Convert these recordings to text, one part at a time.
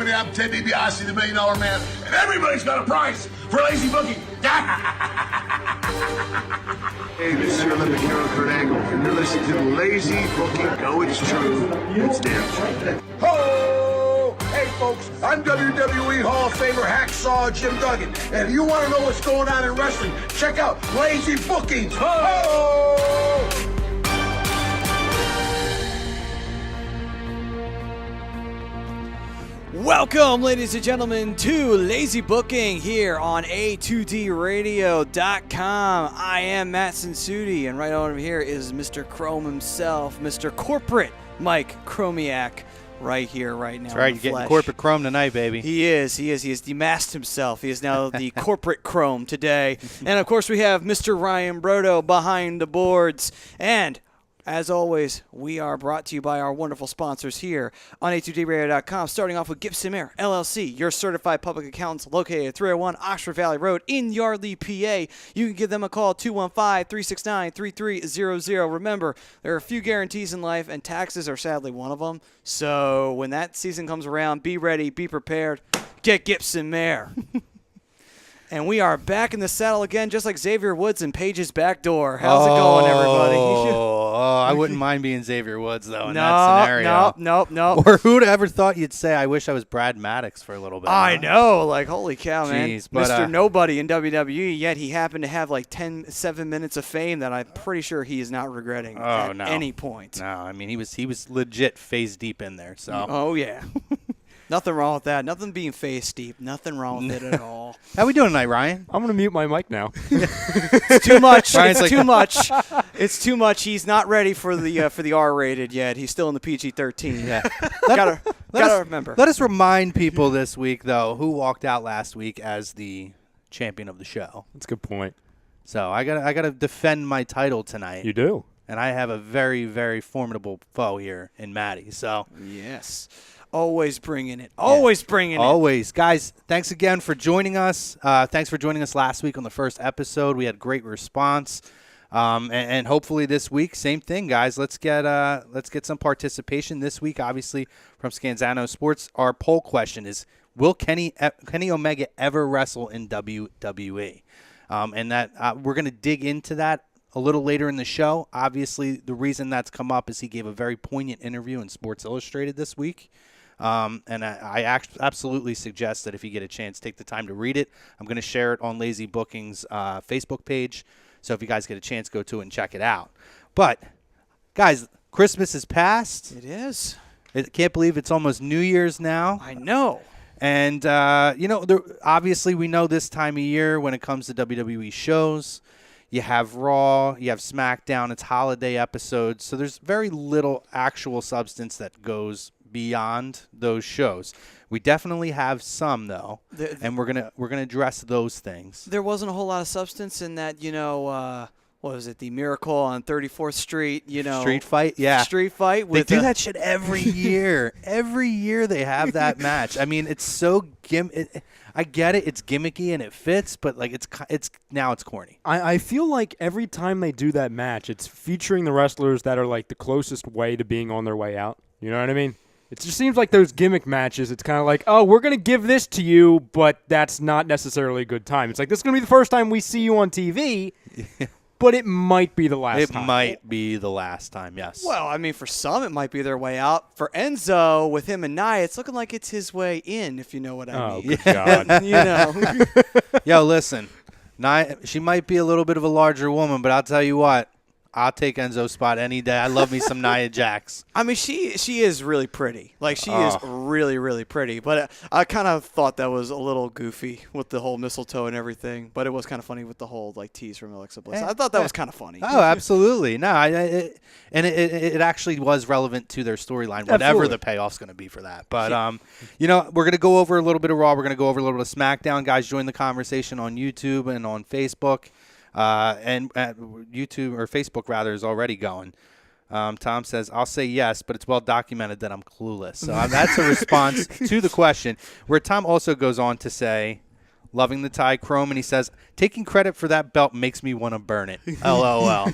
everybody. I'm Ted DiBiase, the $1 Million Man, and everybody's got a price for lazy booking. Hey, this is your Olympic hero, Kurt Angle, and you're listening to Lazy Booking. No, it's true. It's damn true. Ho! Hey, folks, I'm WWE Hall of Famer Hacksaw Jim Duggan, and if you want to know what's going on in wrestling, check out Lazy Bookings. Ho! Welcome, ladies and gentlemen, to Lazy Booking here on A2DRadio.com. I am Matt Sensuti, and right over here is Mr. Chrome himself, Mr. Corporate Mike Chromiak, right here, right now. That's right, you're getting corporate Chrome tonight, baby. He is. He has demasked himself. He is now the corporate Chrome today. And, of course, we have Mr. Ryan Brodo behind the boards. And as always, we are brought to you by our wonderful sponsors here on A2DRadio.com, starting off with Gibson Mayer, LLC, your certified public accountants located at 301 Oxford Valley Road in Yardley, PA. You can give them a call, 215-369-3300. Remember, there are a few guarantees in life, and taxes are sadly one of them. So when that season comes around, be ready, be prepared, get Gibson Mayer. And we are back in the saddle again, just like Xavier Woods in Paige's back door. How's it going, everybody? I wouldn't mind being Xavier Woods, though, in that scenario. Nope. Or who'd ever thought you'd say, I wish I was Brad Maddox for a little bit. I know. Like, holy cow, man. Jeez, but, Mr. Nobody in WWE, yet he happened to have like 7 minutes of fame that I'm pretty sure he is not regretting at any point. No, I mean, he was legit face deep in there. So. Oh, yeah. Nothing wrong with that. Nothing being face deep. Nothing wrong with it at all. How we doing tonight, Ryan? I'm going to mute my mic now. It's too much. It's too much. It's too much. He's not ready for the R-rated yet. He's still in the PG-13. Yeah. gotta remember. Let us remind people this week, though, who walked out last week as the champion of the show. That's a good point. So I gotta defend my title tonight. You do. And I have a very, very formidable foe here in Maddie. So yes. Always bringing it. Always bringing it. Always. Guys, thanks again for joining us. Thanks for joining us last week on the first episode. We had great response. And hopefully this week, same thing, guys. Let's get some participation this week, obviously, from Scanzano Sports. Our poll question is, will Kenny Omega ever wrestle in WWE? And that we're going to dig into that a little later in the show. Obviously, the reason that's come up is he gave a very poignant interview in Sports Illustrated this week. And I absolutely suggest that if you get a chance, take the time to read it. I'm going to share it on Lazy Booking's Facebook page. So if you guys get a chance, go to it and check it out. But, guys, Christmas is past. It is. I can't believe it's almost New Year's now. I know. And, obviously we know this time of year when it comes to WWE shows, you have Raw, you have Smackdown, it's holiday episodes. So there's very little actual substance that goes beyond those shows. We definitely have some, though, and we're gonna address those things. There wasn't a whole lot of substance in that, what was it, the Miracle on 34th Street, Street fight, yeah. Street fight. They do that shit every year. Every year they have that match. I mean, it's so I get it. It's gimmicky and it fits, but like it's corny. I feel like every time they do that match, it's featuring the wrestlers that are like the closest way to being on their way out. You know what I mean? It just seems like those gimmick matches, it's kind of like, oh, we're going to give this to you, but that's not necessarily a good time. It's like, this is going to be the first time we see you on TV, but it might be the last time. It might be the last time, yes. Well, I mean, for some, it might be their way out. For Enzo, with him and Nia, it's looking like it's his way in, if you know what I mean. Oh, good God. Yo, listen, Nia, she might be a little bit of a larger woman, but I'll tell you what. I'll take Enzo's spot any day. I love me some Nia Jax. I mean, she is really pretty. Like, she is really, really pretty. But I kind of thought that was a little goofy with the whole mistletoe and everything. But it was kind of funny with the whole, like, tease from Alexa Bliss. I thought that was kind of funny. Oh, absolutely. No, it actually was relevant to their storyline, whatever the payoff's going to be for that. But, we're going to go over a little bit of Raw. We're going to go over a little bit of SmackDown. Guys, join the conversation on YouTube and on Facebook. And YouTube or Facebook rather is already going. Tom says, I'll say yes, but it's well documented that I'm clueless. So that's a response to the question, where Tom also goes on to say, loving the tie Chrome, and he says, taking credit for that belt makes me want to burn it. LOL.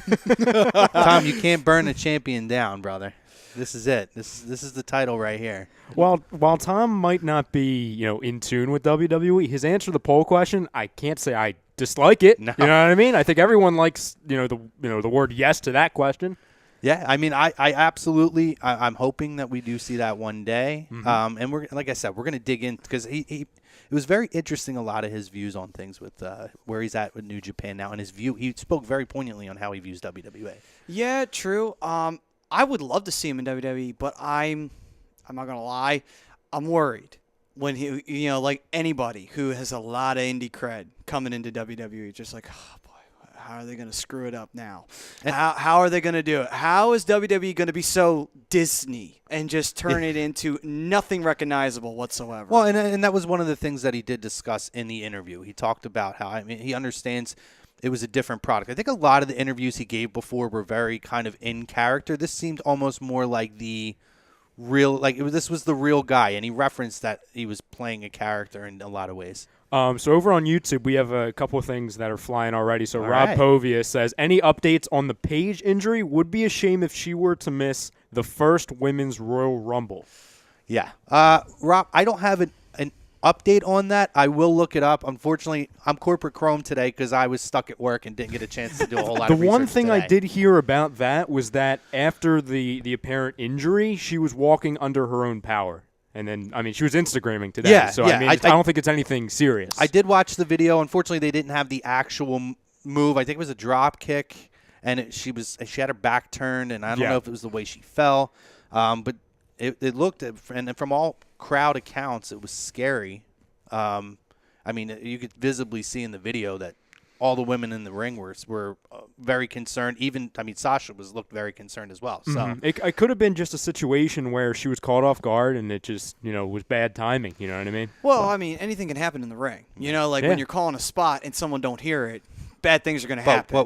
Tom, you can't burn a champion down, brother. This is it. This is the title right here. While Tom might not be, in tune with WWE, his answer to the poll question, I can't say I dislike it. No. You know what I mean? I think everyone likes, the word yes to that question. Yeah, I mean, I absolutely, I'm hoping that we do see that one day. Mm-hmm. And we're, like I said, we're going to dig in because it was very interesting, a lot of his views on things with where he's at with New Japan now, and his view. He spoke very poignantly on how he views WWE. Yeah, true. I would love to see him in WWE, but I'm not gonna lie, I'm worried when he, like anybody who has a lot of indie cred coming into WWE, just like, oh boy, how are they gonna screw it up now? How are they gonna do it? How is WWE gonna be so Disney and just turn it into nothing recognizable whatsoever? Well, and that was one of the things that he did discuss in the interview. He talked about how, he understands it was a different product. I think a lot of the interviews he gave before were very kind of in character. This seemed almost more like the real, this was the real guy, and he referenced that he was playing a character in a lot of ways. So over on YouTube, we have a couple of things that are flying already. So All Rob right. Povia says, any updates on the Paige injury? Would be a shame if she were to miss the first Women's Royal Rumble. Yeah. Rob, I don't have an update on that. I will look it up. Unfortunately, I'm corporate Chrome today because I was stuck at work and didn't get a chance to do a whole lot The of research one thing today. I did hear about that was that after the apparent injury, she was walking under her own power. And then, she was Instagramming today. Yeah, so, yeah, I don't think it's anything serious. I did watch the video. Unfortunately, they didn't have the actual move. I think it was a drop kick, and she had her back turned, and I don't know if it was the way she fell. But it looked, and from all crowd accounts, it was scary. You could visibly see in the video that all the women in the ring were very concerned. Even, Sasha looked very concerned as well. So It could have been just a situation where she was caught off guard and it just, was bad timing. You know what I mean? Well, anything can happen in the ring. When you're calling a spot and someone don't hear it, bad things are going to happen.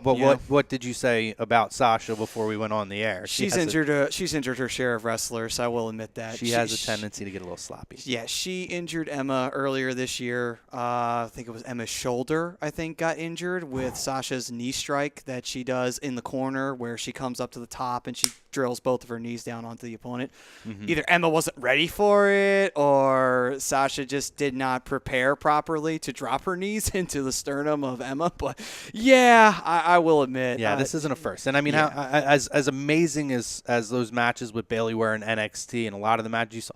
What did you say about Sasha before we went on the air? She's injured her share of wrestlers. I will admit that. She has a tendency to get a little sloppy. Yeah, she injured Emma earlier this year. I think it was Emma's shoulder, got injured with Sasha's knee strike that she does in the corner where she comes up to the top and she drills both of her knees down onto the opponent. Mm-hmm. Either Emma wasn't ready for it or Sasha just did not prepare properly to drop her knees into the sternum of Emma. But yeah, I will admit. Yeah, this isn't a first. And how, as amazing as those matches with Bayley were in NXT and a lot of the matches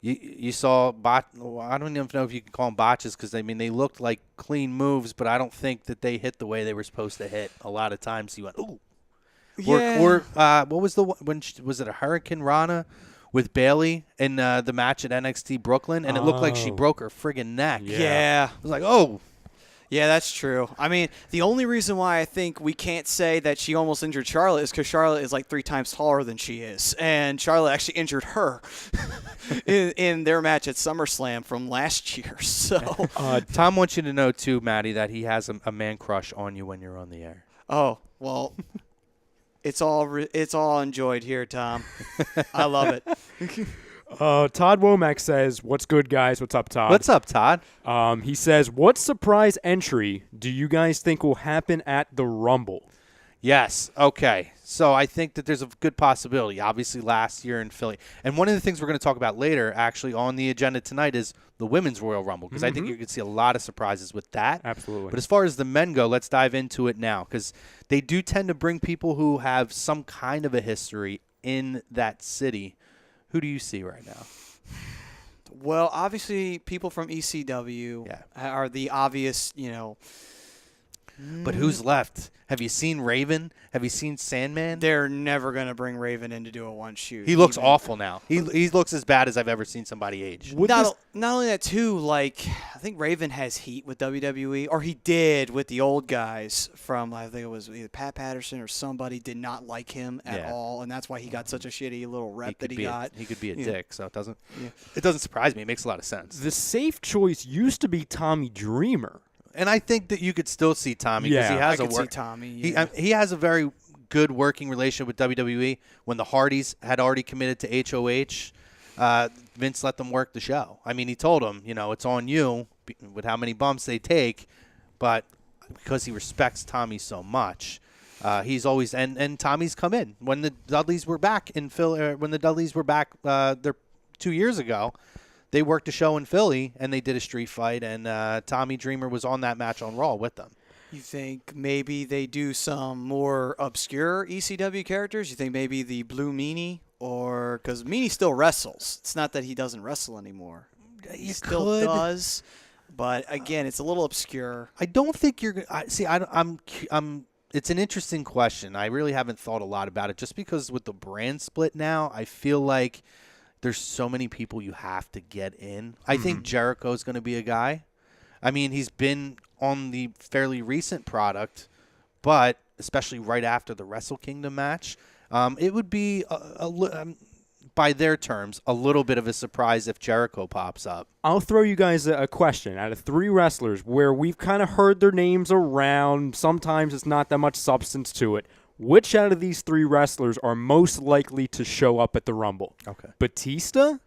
you saw, I don't even know if you can call them botches because, they looked like clean moves, but I don't think that they hit the way they were supposed to hit. A lot of times you went, ooh. Yeah. Or what was was it a Hurricane Rana with Bayley in the match at NXT Brooklyn? And it looked like she broke her friggin' neck. Yeah. I was like, oh. Yeah, that's true. The only reason why I think we can't say that she almost injured Charlotte is because Charlotte is like 3 times taller than she is. And Charlotte actually injured her in their match at SummerSlam from last year. So Tom wants you to know, too, Maddie, that he has a man crush on you when you're on the air. Oh, well, it's all enjoyed here, Tom. I love it. Todd Womack says, what's good, guys? What's up, Todd? What's up, Todd? He says, what surprise entry do you guys think will happen at the Rumble? Yes. Okay. So I think that there's a good possibility. Obviously, last year in Philly. And one of the things we're going to talk about later, actually, on the agenda tonight is the Women's Royal Rumble, because I think you could see a lot of surprises with that. Absolutely. But as far as the men go, let's dive into it now, because they do tend to bring people who have some kind of a history in that city. Who do you see right now? Well, obviously, people from ECW are the obvious, But who's left? Have you seen Raven? Have you seen Sandman? They're never going to bring Raven in to do a one-shoot. He looks awful now. He looks as bad as I've ever seen somebody age. Not only that, too, I think Raven has heat with WWE, or he did with the old guys from, I think it was either Pat Patterson or somebody did not like him at all, and that's why he got such a shitty little rep that he got. He could be a dick, so it doesn't surprise me. It makes a lot of sense. The safe choice used to be Tommy Dreamer. And I think that you could still see Tommy because he has see Tommy. He has a very good working relationship with WWE. When the Hardys had already committed to HOH, Vince let them work the show. He told them, it's on you with how many bumps they take, but because he respects Tommy so much, He's always and Tommy's come in when the Dudleys were back in Philly. When the Dudleys were back there 2 years ago, they worked a show in Philly and they did a street fight, and Tommy Dreamer was on that match on Raw with them. You think maybe they do some more obscure ECW characters? You think maybe the Blue Meanie, or because Meanie still wrestles? It's not that he doesn't wrestle anymore. He still does, but again, it's a little obscure. I don't think you're. I'm. It's an interesting question. I really haven't thought a lot about it, just because with the brand split now, I feel like there's so many people you have to get in. I think Jericho's going to be a guy. I mean, he's been on the fairly recent product, but especially right after the Wrestle Kingdom match, it would be by their terms, a little bit of a surprise if Jericho pops up. I'll throw you guys a question. Out of 3 wrestlers where we've kind of heard their names around, sometimes it's not that much substance to it, which out of these 3 wrestlers are most likely to show up at the Rumble? Okay. Batista,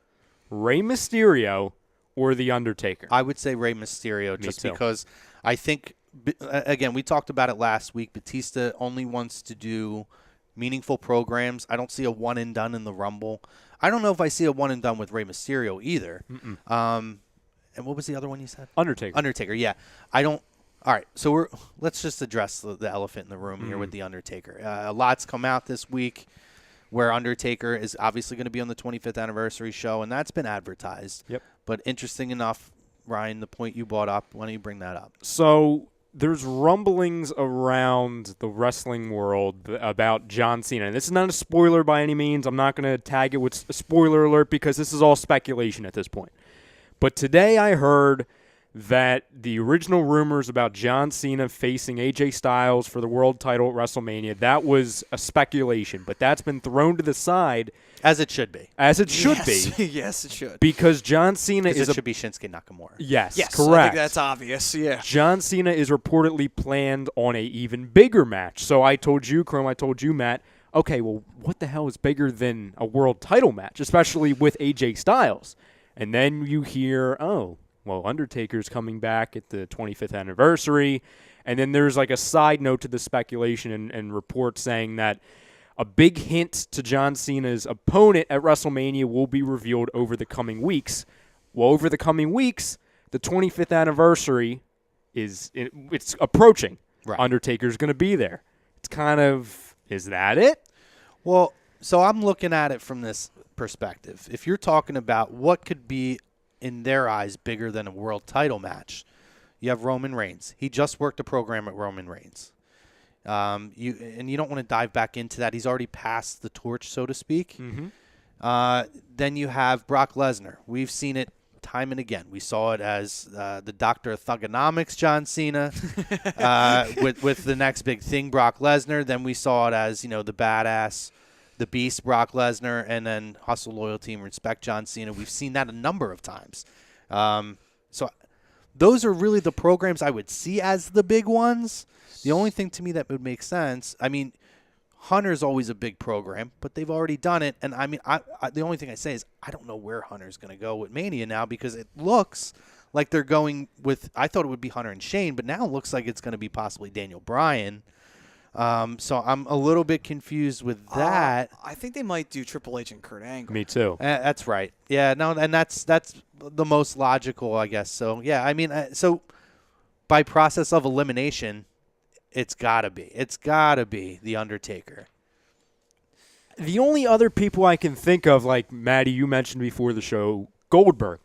Rey Mysterio, or The Undertaker? I would say Rey Mysterio, just because I think, again, we talked about it last week, Batista only wants to do meaningful programs. I don't see a one and done in the Rumble. I don't know if I see a one and done with Rey Mysterio either. And what was the other one you said? Undertaker, yeah. I don't. All right, so let's just address the elephant in the room here with the Undertaker. A lot's come out this week where Undertaker is obviously going to be on the 25th anniversary show, and that's been advertised. Yep. But interesting enough, Ryan, the point you brought up, why don't you bring that up? So there's rumblings around the wrestling world about John Cena. And this is not a spoiler by any means. I'm not going to tag it with a spoiler alert because this is all speculation at this point. But today I heard that the original rumors about John Cena facing AJ Styles for the world title at WrestleMania, that was a speculation, but that's been thrown to the side. As it should be. As it should be. Yes, it should. Because John Cena is... It should be Shinsuke Nakamura. Yes, correct. I think that's obvious, yeah. John Cena is reportedly planned on a even bigger match. So I told you, Chrome, I told you, Matt, okay, well, what the hell is bigger than a world title match, especially with AJ Styles? And then you hear, oh, well, Undertaker's coming back at the 25th anniversary. And then there's like a side note to the speculation and reports saying that a big hint to John Cena's opponent at WrestleMania will be revealed over the coming weeks. Well, over the coming weeks, the 25th anniversary it's approaching. Right. Undertaker's going to be there. It's kind of, is that it? Well, so I'm looking at it from this perspective. If you're talking about what could be, in their eyes, bigger than a world title match, you have Roman Reigns. He just worked a program at Roman Reigns. You don't want to dive back into that. He's already passed the torch, so to speak. Then you have Brock Lesnar. We've seen it time and again. We saw it as the Doctor of Thugonomics, John Cena, with the next big thing, Brock Lesnar. Then we saw it as, the badass, the beast, Brock Lesnar, and then hustle, loyalty, and respect, John Cena. We've seen that a number of times. So those are really the programs I would see as the big ones. The only thing to me that would make sense, I mean, Hunter's always a big program, but they've already done it. And, I mean, the only thing I say is I don't know where Hunter's going to go with Mania now, because it looks like they're going with – I thought it would be Hunter and Shane, but now it looks like it's going to be possibly Daniel Bryan. So I'm a little bit confused with that. I think they might do Triple H and Kurt Angle. Me too. That's right. Yeah, no, and that's the most logical, I guess. So, yeah, I mean, so by process of elimination – it's got to be The Undertaker. The only other people I can think of, like Maddie, you mentioned before the show, Goldberg.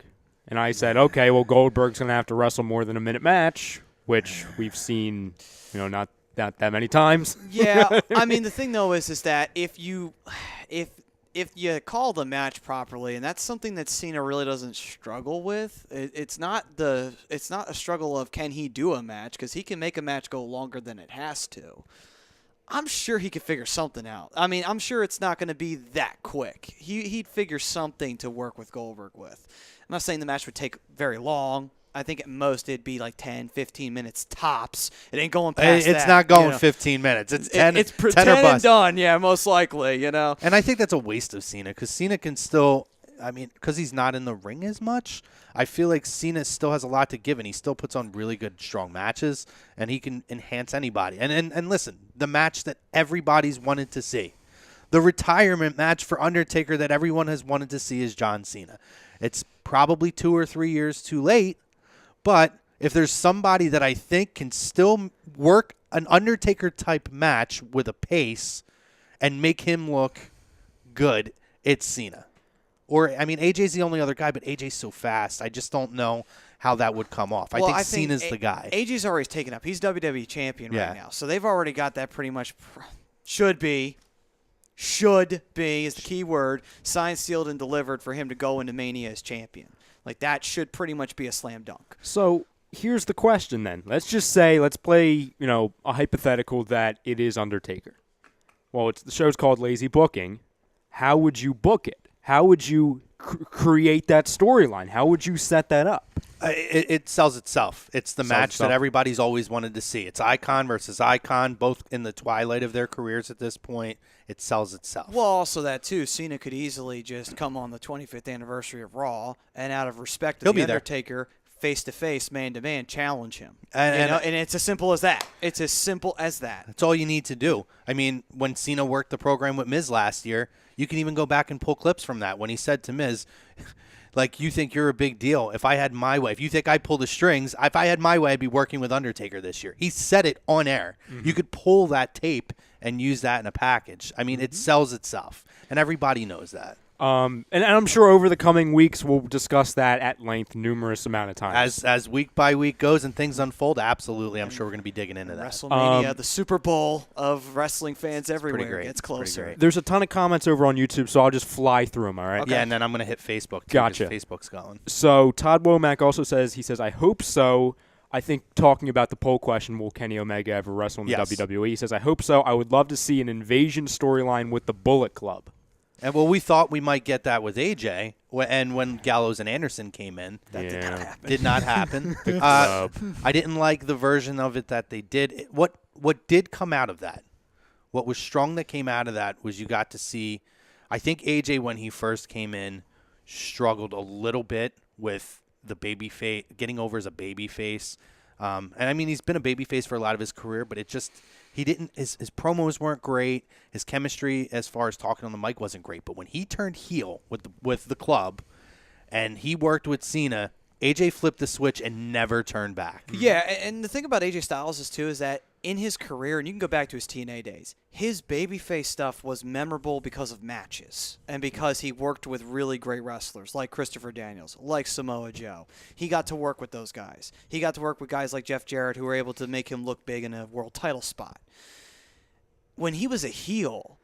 And I said, okay, well, Goldberg's going to have to wrestle more than a minute match, which we've seen, not that many times. Yeah, I mean, the thing, though, is that if you call the match properly, and that's something that Cena really doesn't struggle with. It's not a struggle of can he do a match, because he can make a match go longer than it has to. I'm sure he could figure something out. I mean, I'm sure it's not going to be that quick. He'd figure something to work with Goldberg with. I'm not saying the match would take very long. I think at most it'd be like 10, 15 minutes tops. It ain't going past that. It's not going 15 minutes. It's 10, it's 10 or bust. And done, yeah, most likely, And I think that's a waste of Cena, because Cena can still I mean, because he's not in the ring as much, I feel like Cena still has a lot to give, and he still puts on really good, strong matches, and he can enhance anybody. And listen, the match that everybody's wanted to see, the retirement match for Undertaker that everyone has wanted to see is John Cena. It's probably 2 or 3 years too late, but if there's somebody that I think can still work an Undertaker-type match with a pace and make him look good, it's Cena. Or, I mean, AJ's the only other guy, but AJ's so fast. I just don't know how that would come off. I think Cena's the guy. AJ's already taken up. He's WWE champion right now. So they've already got that pretty much. Should be is the key word, signed, sealed, and delivered for him to go into Mania as champion. Like, that should pretty much be a slam dunk. So here's the question then. Let's just say, let's play, a hypothetical that it is Undertaker. Well, the show's called Lazy Booking. How would you book it? How would you create that storyline? How would you set that up? It sells itself. It's the match that everybody's always wanted to see. It's icon versus icon, both in the twilight of their careers at this point. It sells itself. Well, also that, too. Cena could easily just come on the 25th anniversary of Raw, and out of respect to The Undertaker, face-to-face, man-to-man, challenge him. And it's as simple as that. It's as simple as that. That's all you need to do. I mean, when Cena worked the program with Miz last year, you can even go back and pull clips from that when he said to Miz, like, you think you're a big deal. If I had my way, if you think I pull the strings, if I had my way, I'd be working with Undertaker this year. He said it on air. Mm-hmm. You could pull that tape and use that in a package. I mean, it sells itself, and everybody knows that. And I'm sure over the coming weeks we'll discuss that at length numerous amount of times. As week by week goes and things unfold, absolutely, I'm sure we're going to be digging into that. WrestleMania, the Super Bowl of wrestling fans everywhere, gets closer. There's a ton of comments over on YouTube, so I'll just fly through them, all right? Okay. Yeah, and then I'm going to hit Facebook, too, Gotcha. Facebook's going. So Todd Womack also says, I hope so. I think talking about the poll question, will Kenny Omega ever wrestle in the WWE? He says, I hope so. I would love to see an invasion storyline with the Bullet Club. And well, we thought we might get that with AJ, and when Gallows and Anderson came in, that did not happen. I didn't like the version of it that they did. What did come out of that? What was strong that came out of that was you got to see. I think AJ, when he first came in, struggled a little bit with the baby face, getting over as a baby face. And I mean, he's been a baby face for a lot of his career, but it just. He didn't. His promos weren't great. His chemistry, as far as talking on the mic, wasn't great. But when he turned heel with the club, and he worked with Cena, AJ flipped the switch and never turned back. Yeah, and the thing about AJ Styles is that in his career, and you can go back to his TNA days, his babyface stuff was memorable because of matches and because he worked with really great wrestlers like Christopher Daniels, like Samoa Joe. He got to work with those guys. He got to work with guys like Jeff Jarrett who were able to make him look big in a world title spot. When he was a heel,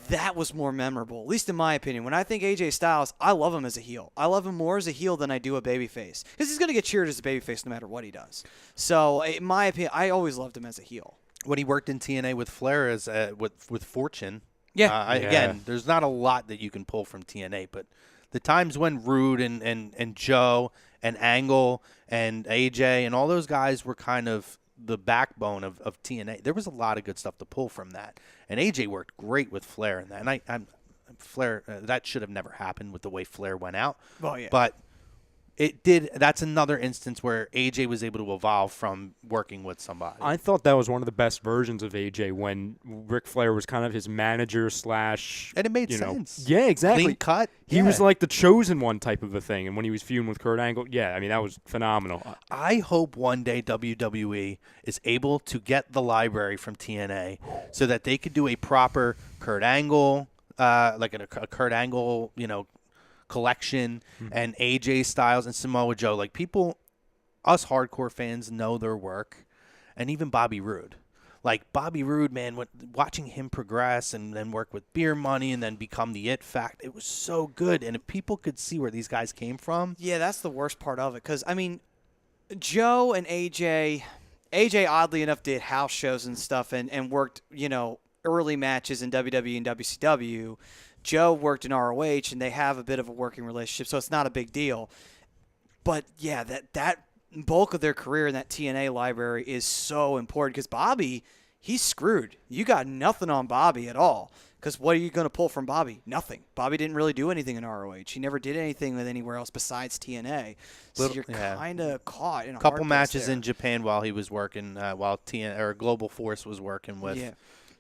that was more memorable, at least in my opinion. When I think AJ Styles, I love him as a heel. I love him more as a heel than I do a babyface because he's going to get cheered as a babyface no matter what he does. So, in my opinion, I always loved him as a heel. When he worked in TNA with Flair as with Fortune, again, there's not a lot that you can pull from TNA, but the times when Rude and Joe and Angle and AJ and all those guys were kind of the backbone of TNA, there was a lot of good stuff to pull from that. And AJ worked great with Flair in that. And I'm Flair, that should have never happened with the way Flair went out. Well, yeah. But it did. That's another instance where AJ was able to evolve from working with somebody. I thought that was one of the best versions of AJ when Ric Flair was kind of his manager / and it made sense. Yeah, exactly. Clean cut. He was like the chosen one type of a thing. And when he was feuding with Kurt Angle, I mean, that was phenomenal. I hope one day WWE is able to get the library from TNA so that they could do a proper Kurt Angle, like a Kurt Angle, collection, and AJ Styles and Samoa Joe. Like, people, us hardcore fans know their work, and even Bobby Roode. Like, Bobby Roode, man, watching him progress and then work with Beer Money and then become the It Fact, it was so good. And if people could see where these guys came from. Yeah, that's the worst part of it. Because, I mean, Joe and AJ, oddly enough, did house shows and stuff and worked, early matches in WWE and WCW. Joe worked in ROH, and they have a bit of a working relationship, so it's not a big deal. But, yeah, that bulk of their career in that TNA library is so important because Bobby, he's screwed. You got nothing on Bobby at all Because what are you going to pull from Bobby? Nothing. Bobby didn't really do anything in ROH. He never did anything with anywhere else besides TNA. So you're kind of caught in a couple hard matches there. in Japan while he was working, while Global Force was working with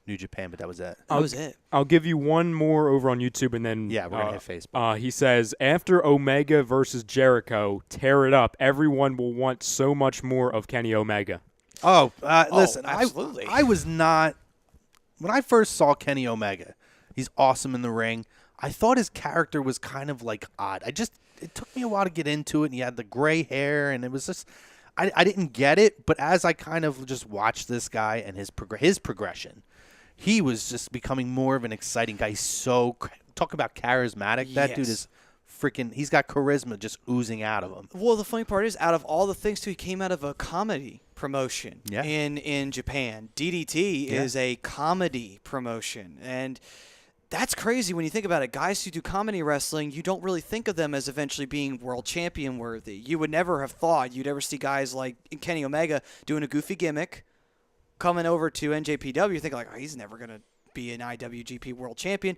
New Japan, but that was it. That was it. I'll give you one more over on YouTube, and then we're gonna hit Facebook. He says, after Omega versus Jericho, tear it up. Everyone will want so much more of Kenny Omega. Listen, absolutely. I was not when I first saw Kenny Omega. He's awesome in the ring. I thought his character was kind of like odd. It took me a while to get into it, and he had the gray hair, and it was just I didn't get it. But as I kind of just watched this guy and his progression, he was just becoming more of an exciting guy. He's so talk about charismatic. That dude is freaking. He's got charisma just oozing out of him. Well, the funny part is, out of all the things, too, he came out of a comedy promotion in Japan. DDT is a comedy promotion, and that's crazy when you think about it. Guys who do comedy wrestling, you don't really think of them as eventually being world champion worthy. You would never have thought you'd ever see guys like Kenny Omega doing a goofy gimmick, coming over to NJPW. You think like, oh, he's never going to be an IWGP world champion.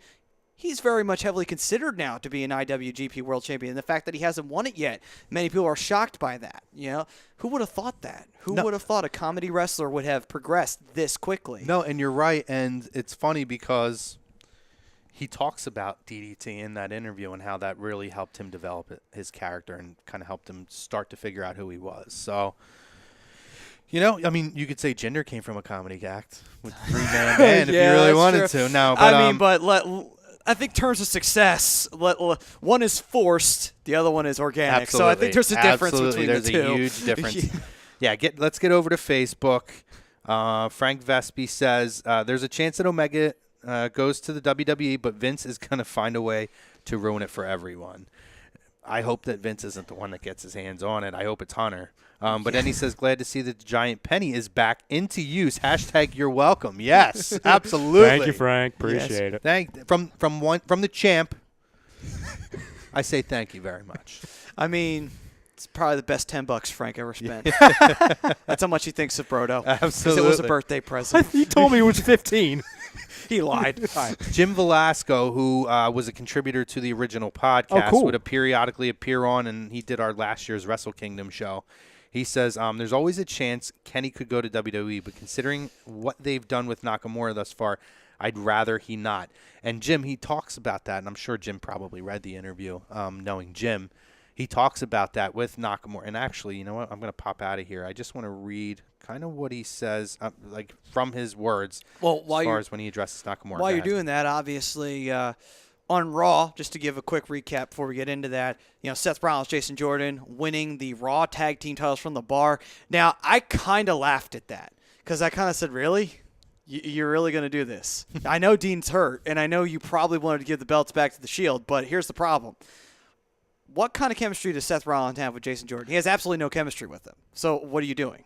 He's very much heavily considered now to be an IWGP world champion. And the fact that he hasn't won it yet, many people are shocked by that. You know, who would have thought that? Who would have thought a comedy wrestler would have progressed this quickly? No, and you're right. And it's funny because he talks about DDT in that interview and how that really helped him develop his character and kind of helped him start to figure out who he was. So, you know, I mean, you could say Jinder came from a comedy act with 3-man band if you really wanted to. No, but I mean, but I think terms of success, one is forced, the other one is organic. Absolutely. So I think there's a difference between there's the two. There's a huge difference. Let's get over to Facebook. Frank Vespi says, there's a chance that Omega goes to the WWE, but Vince is going to find a way to ruin it for everyone. I hope that Vince isn't the one that gets his hands on it. I hope it's Hunter. But then he says, glad to see that the giant penny is back into use. # you're welcome. Yes, absolutely. Thank you, Frank. Appreciate it. From the champ, I say thank you very much. I mean, it's probably the best $10 Frank ever spent. That's how much he thinks of Brodo. Absolutely. Because it was a birthday present. He told me it was 15. He lied. Jim Velasco, who was a contributor to the original podcast, would periodically appear on, and he did our last year's Wrestle Kingdom show. He says, there's always a chance Kenny could go to WWE, but considering what they've done with Nakamura thus far, I'd rather he not. And Jim, he talks about that, and I'm sure Jim probably read the interview, knowing Jim. He talks about that with Nakamura. And actually, you know what? I'm going to pop out of here. I just want to read kind of what he says, like from his words, as far as when he addresses Nakamura. While you're doing that, obviously, on Raw, just to give a quick recap before we get into that, you know, Seth Rollins, Jason Jordan winning the Raw Tag Team titles from the Bar. Now, I kind of laughed at that because I kind of said, really? You're really going to do this? I know Dean's hurt, and I know you probably wanted to give the belts back to the Shield, but here's the problem. What kind of chemistry does Seth Rollins have with Jason Jordan? He has absolutely no chemistry with him. So what are you doing?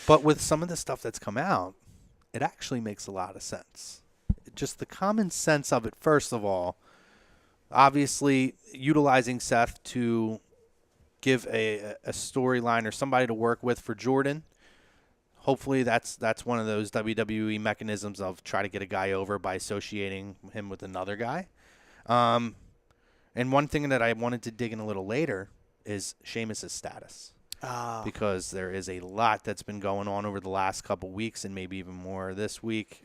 But with some of the stuff that's come out, it actually makes a lot of sense. Just the common sense of it, first of all, obviously utilizing Seth to give a storyline or somebody to work with for Jordan. Hopefully that's one of those WWE mechanisms of try to get a guy over by associating him with another guy. And one thing that I wanted to dig in a little later is Sheamus' status. Because there is a lot that's been going on over the last couple weeks and maybe even more this week.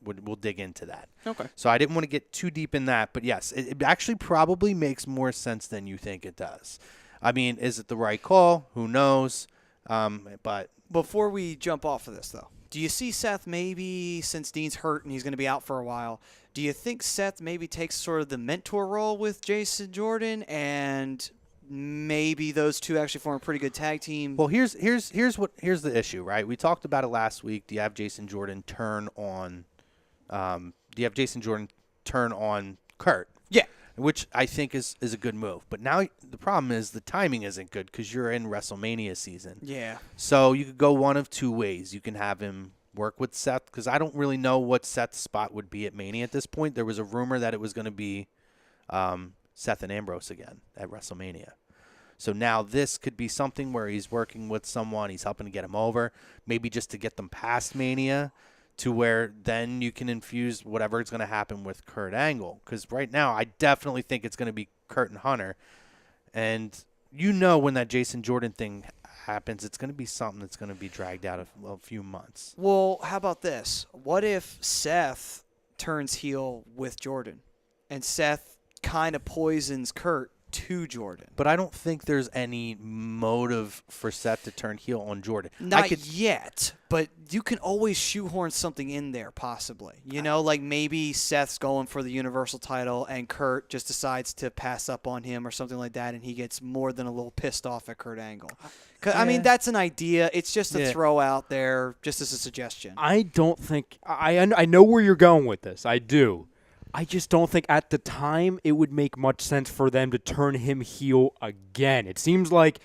We'll dig into that. Okay. So I didn't want to get too deep in that. But, yes, it actually probably makes more sense than you think it does. I mean, is it the right call? Who knows? But before we jump off of this, though, do you see Seth maybe, since Dean's hurt and he's going to be out for a while, do you think Seth maybe takes sort of the mentor role with Jason Jordan and maybe those two actually form a pretty good tag team? Well, here's the issue, right? We talked about it last week. Do you have Jason Jordan turn on Kurt? Yeah. Which I think is a good move. But now the problem is the timing isn't good because you're in WrestleMania season. Yeah. So you could go one of two ways. You can have him work with Seth because I don't really know what Seth's spot would be at Mania at this point. There was a rumor that it was going to be Seth and Ambrose again at WrestleMania. So now this could be something where he's working with someone. He's helping to get him over, maybe just to get them past Mania to where then you can infuse whatever is going to happen with Kurt Angle. Because right now, I definitely think it's going to be Kurt and Hunter. And when that Jason Jordan thing happens, it's going to be something that's going to be dragged out a few months. Well, how about this? What if Seth turns heel with Jordan, and Seth kind of poisons Kurt to Jordan? But I don't think there's any motive for Seth to turn heel on Jordan. Not yet, but you can always shoehorn something in there, possibly. Like maybe Seth's going for the Universal title, and Kurt just decides to pass up on him or something like that, and he gets more than a little pissed off at Kurt Angle. I mean, that's an idea. It's just a throw out there, just as a suggestion. I don't think I know where you're going with this. I do. I just don't think at the time it would make much sense for them to turn him heel again. It seems like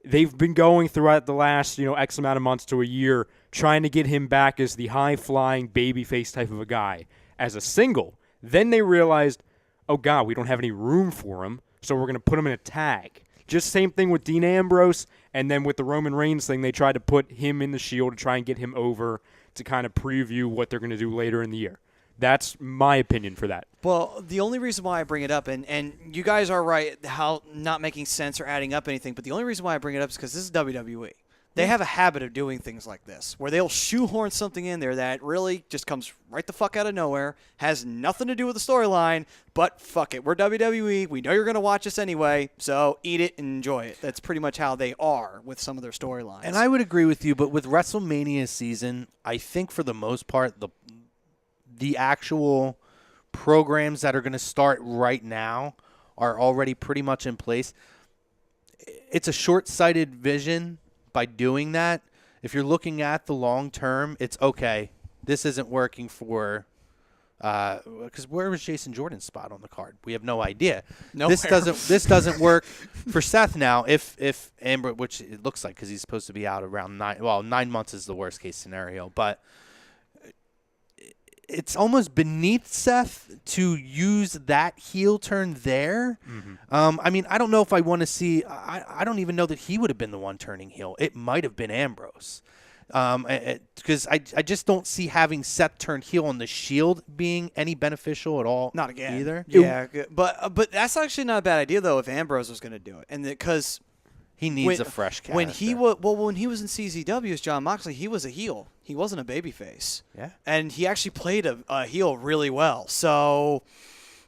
they've been going throughout the last, X amount of months to a year trying to get him back as the high-flying babyface type of a guy as a single. Then they realized, oh, God, we don't have any room for him, so we're going to put him in a tag. Just same thing with Dean Ambrose, and then with the Roman Reigns thing, they tried to put him in the Shield to try and get him over to kind of preview what they're going to do later in the year. That's my opinion for that. Well, the only reason why I bring it up, and you guys are right, how not making sense or adding up anything, but the only reason why I bring it up is because this is WWE. They have a habit of doing things like this, where they'll shoehorn something in there that really just comes right the fuck out of nowhere, has nothing to do with the storyline, but fuck it, we're WWE, we know you're going to watch us anyway, so eat it and enjoy it. That's pretty much how they are with some of their storylines. And I would agree with you, but with WrestleMania season, I think for the most part, the actual programs that are going to start right now are already pretty much in place. It's a short-sighted vision by doing that. If you're looking at the long term, it's okay. This isn't working for because where was Jason Jordan's spot on the card? We have no idea. Nowhere. This doesn't work for Seth now. If Ambrose, which it looks like because he's supposed to be out around 9 months is the worst case scenario, but it's almost beneath Seth to use that heel turn there. Mm-hmm. I mean, I don't know if I want to see. I don't even know that he would have been the one turning heel. It might have been Ambrose, because I just don't see having Seth turn heel on the Shield being any beneficial at all. Not again either. Yeah, but that's actually not a bad idea though if Ambrose was going to do it, and because. He needs a fresh character. When he was in CZW as John Moxley, he was a heel. He wasn't a babyface. Yeah. And he actually played a heel really well. So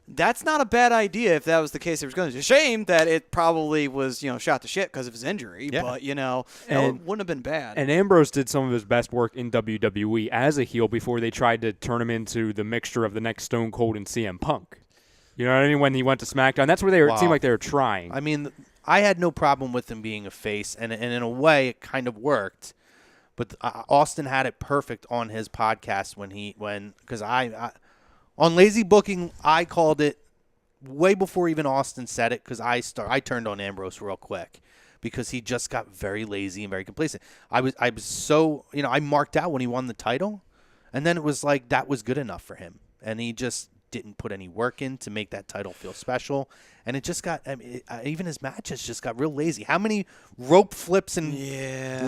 that's not a bad idea if that was the case. It was going to. It's a shame that it probably was shot to shit because of his injury. Yeah. But it wouldn't have been bad. And Ambrose did some of his best work in WWE as a heel before they tried to turn him into the mixture of the next Stone Cold and CM Punk. You know what I mean? When he went to SmackDown, that's where it seemed like they were trying. I mean, I had no problem with him being a face, and in a way, it kind of worked. But Austin had it perfect on his podcast because I on Lazy Booking, I called it way before even Austin said it because I turned on Ambrose real quick because he just got very lazy and very complacent. I was so I marked out when he won the title, and then it was like that was good enough for him, and he just didn't put any work in to make that title feel special. And it just got, even his matches just got real lazy. How many rope flips and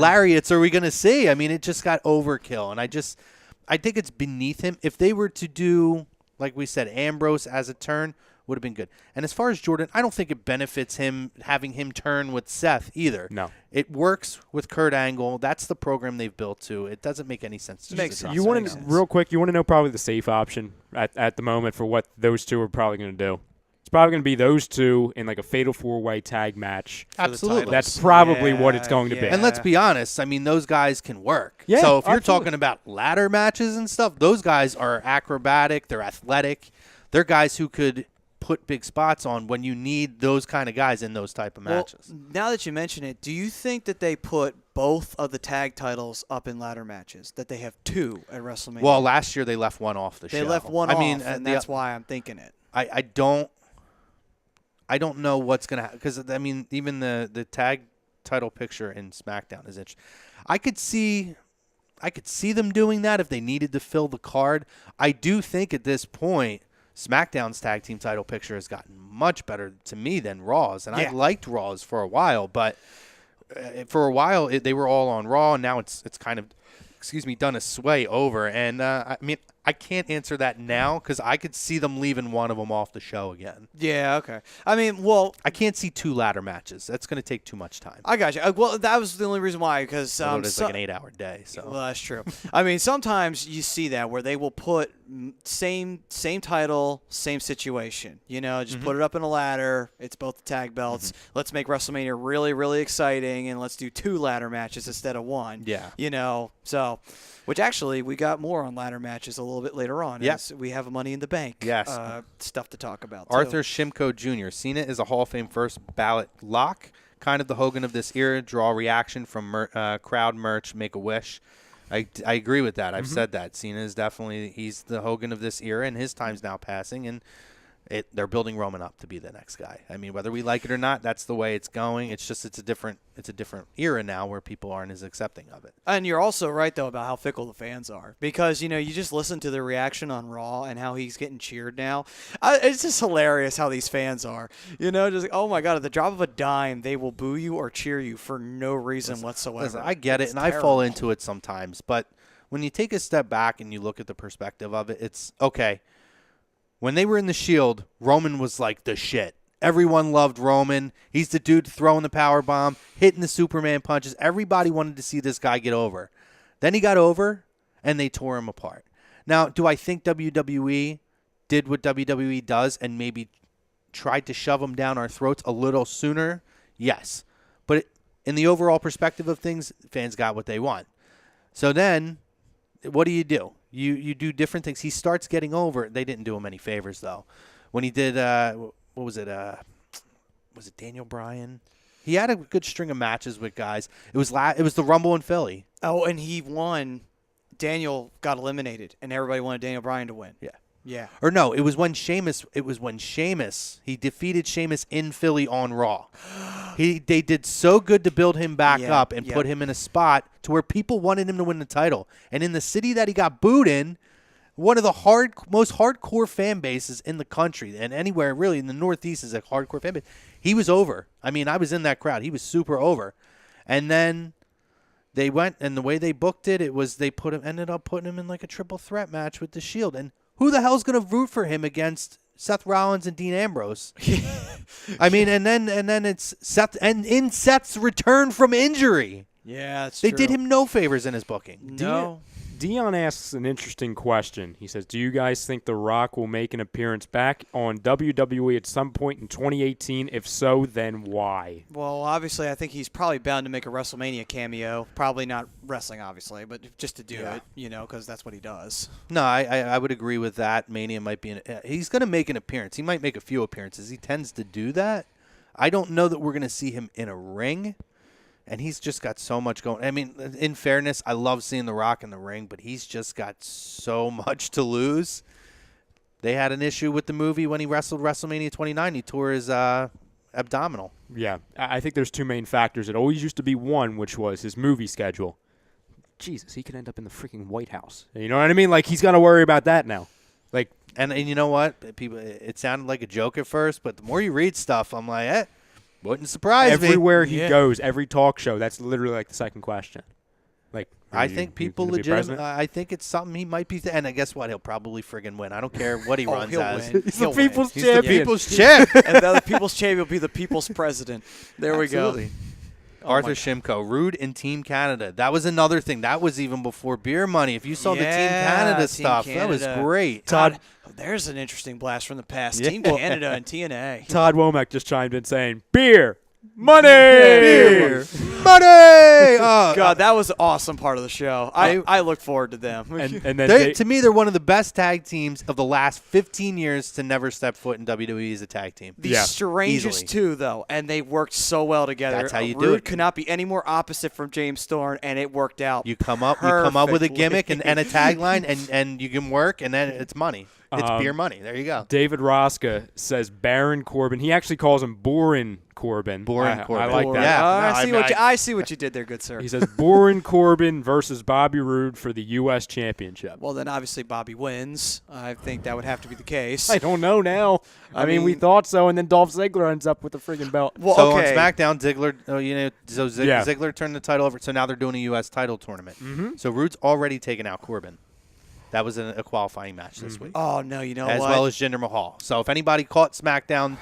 lariats are we going to see? I mean, it just got overkill. And I think it's beneath him. If they were to do, like we said, Ambrose as a turn, would have been good. And as far as Jordan, I don't think it benefits him having him turn with Seth either. No. It works with Kurt Angle. That's the program they've built to. It doesn't make any sense. You want to real quick, you want to know probably the safe option at the moment for what those two are probably going to do. It's probably going to be those two in like a fatal 4-way tag match. Absolutely. That's probably what it's going to be. And let's be honest, I mean, those guys can work. Yeah, so if you're talking about ladder matches and stuff, those guys are acrobatic, they're athletic. They're guys who could put big spots on when you need those kind of guys in those type of matches. Now that you mention it, do you think that they put both of the tag titles up in ladder matches, that they have two at WrestleMania? Well, last year they left one off the show. They left one off, and that's why I'm thinking it. I don't know what's going to happen because, I mean, even the tag title picture in SmackDown is interesting. I could see them doing that if they needed to fill the card. I do think at this point SmackDown's tag team title picture has gotten much better to me than Raw's, and I liked Raw's for a while, but for a while they were all on Raw, and now it's kind of done a sway over. And, I mean, I can't answer that now because I could see them leaving one of them off the show again. Yeah, okay. I mean, well, I can't see 2 ladder matches. That's going to take too much time. I got you. Well, that was the only reason why, because It's like an 8-hour day. So. Well, that's true. I mean, sometimes you see that where they will put same title, same situation. You know, just put it up in a ladder. It's both the tag belts. Let's make WrestleMania really, really exciting, and let's do 2 ladder matches instead of 1. Yeah. You know, so. Which actually, we got more on ladder matches a little bit later on. Yep. As we have Money in the Bank stuff to talk about. Arthur Shimko Jr. Cena is a Hall of Fame first ballot lock. Kind of the Hogan of this era. Draw reaction from crowd merch. Make a wish. I agree with that. I've said that. Cena is he's the Hogan of this era, and his time's now passing. And they're building Roman up to be the next guy. I mean, whether we like it or not, that's the way it's going. It's just it's a different era now where people aren't as accepting of it. And you're also right, though, about how fickle the fans are. Because, you know, you just listen to the reaction on Raw and how he's getting cheered now. It's just hilarious how these fans are. You know, just like, oh, my God, at the drop of a dime, they will boo you or cheer you for no reason whatsoever. Listen, I get it, and terrible. I fall into it sometimes. But when you take a step back and you look at the perspective of it, it's, okay, when they were in the Shield, Roman was like the shit. Everyone loved Roman. He's the dude throwing the power bomb, hitting the Superman punches. Everybody wanted to see this guy get over. Then he got over, and they tore him apart. Now, do I think WWE did what WWE does and maybe tried to shove him down our throats a little sooner? Yes. But in the overall perspective of things, fans got what they want. So then, what do? You do different things. He starts getting over. They didn't do him any favors, though. When he did, what was it? Was it Daniel Bryan? He had a good string of matches with guys. It was the Rumble in Philly. Oh, and he won. Daniel got eliminated, and everybody wanted Daniel Bryan to win. Yeah. Yeah. Or no, it was when Sheamus. He defeated Sheamus in Philly on Raw. They did so good to build him back up and put him in a spot to where people wanted him to win the title. And in the city that he got booed in, one of the most hardcore fan bases in the country, and anywhere really in the Northeast is a hardcore fan base. He was over. I mean, I was in that crowd. He was super over. And then they went, and the way they booked it was they ended up putting him in like a triple threat match with the Shield. And who the hell's going to root for him against Seth Rollins and Dean Ambrose? I mean, and then it's Seth, and in Seth's return from injury. Yeah, that's They true. did him no favors in his booking. No. Dion asks an interesting question. He says, do you guys think The Rock will make an appearance back on WWE at some point in 2018? If so, then why? Well, obviously, I think he's probably bound to make a WrestleMania cameo. Probably not wrestling, obviously, but just to do it, you know, because that's what he does. No, I would agree with that. Mania might be he's going to make an appearance. He might make a few appearances. He tends to do that. I don't know that we're going to see him in a ring. And he's just got so much going. I mean, in fairness, I love seeing The Rock in the ring, but he's just got so much to lose. They had an issue with the movie when he wrestled WrestleMania 29. He tore his abdominal. Yeah, I think there's 2 main factors. It always used to be one, which was his movie schedule. Jesus, he could end up in the freaking White House. You know what I mean? Like, he's got to worry about that now. Like, and you know what? People, it sounded like a joke at first, but the more you read stuff, I'm like, wouldn't surprise me. Everywhere he goes, every talk show, that's literally like the second question. Like, I think people legitimately. I think it's something he might be. And guess what? He'll probably friggin' win. I don't care what he runs as. Win. He's the people's He's champion. the people's champ. And the people's champion will be the people's president. There Absolutely. we go. Arthur Shimko, Rude in Team Canada. That was another thing. That was even before Beer Money. If you saw the Team Canada stuff, that was great. Todd, there's an interesting blast from the past. Yeah. Team Canada and TNA. Todd Womack just chimed in saying, beer, money! Beer, money! Oh, God, that was an awesome part of the show. I look forward to them. And then to me, they're one of the best tag teams of the last 15 years to never step foot in WWE as a tag team. The strangest too, though, and they worked so well together. That's how you Rude do it. could not be any more opposite from James Storm, and it worked out. You come up with a gimmick and a tagline, and you can work, and then it's money. It's beer money. There you go. David Rosca says Baron Corbin. He actually calls him Borin Corbin. Boring Corbin. I like that. Yeah. I see what you did there, good sir. He says Boring Corbin versus Bobby Roode for the U.S. Championship. Well, then obviously Bobby wins. I think that would have to be the case. I don't know now. I mean, we thought so, and then Dolph Ziggler ends up with the friggin' belt. Well, so okay. on SmackDown, Ziggler turned the title over. So now they're doing a U.S. title tournament. Mm-hmm. So Roode's already taken out Corbin. That was a qualifying match this week. Oh, no, you know as what? well as Jinder Mahal. So if anybody caught SmackDown,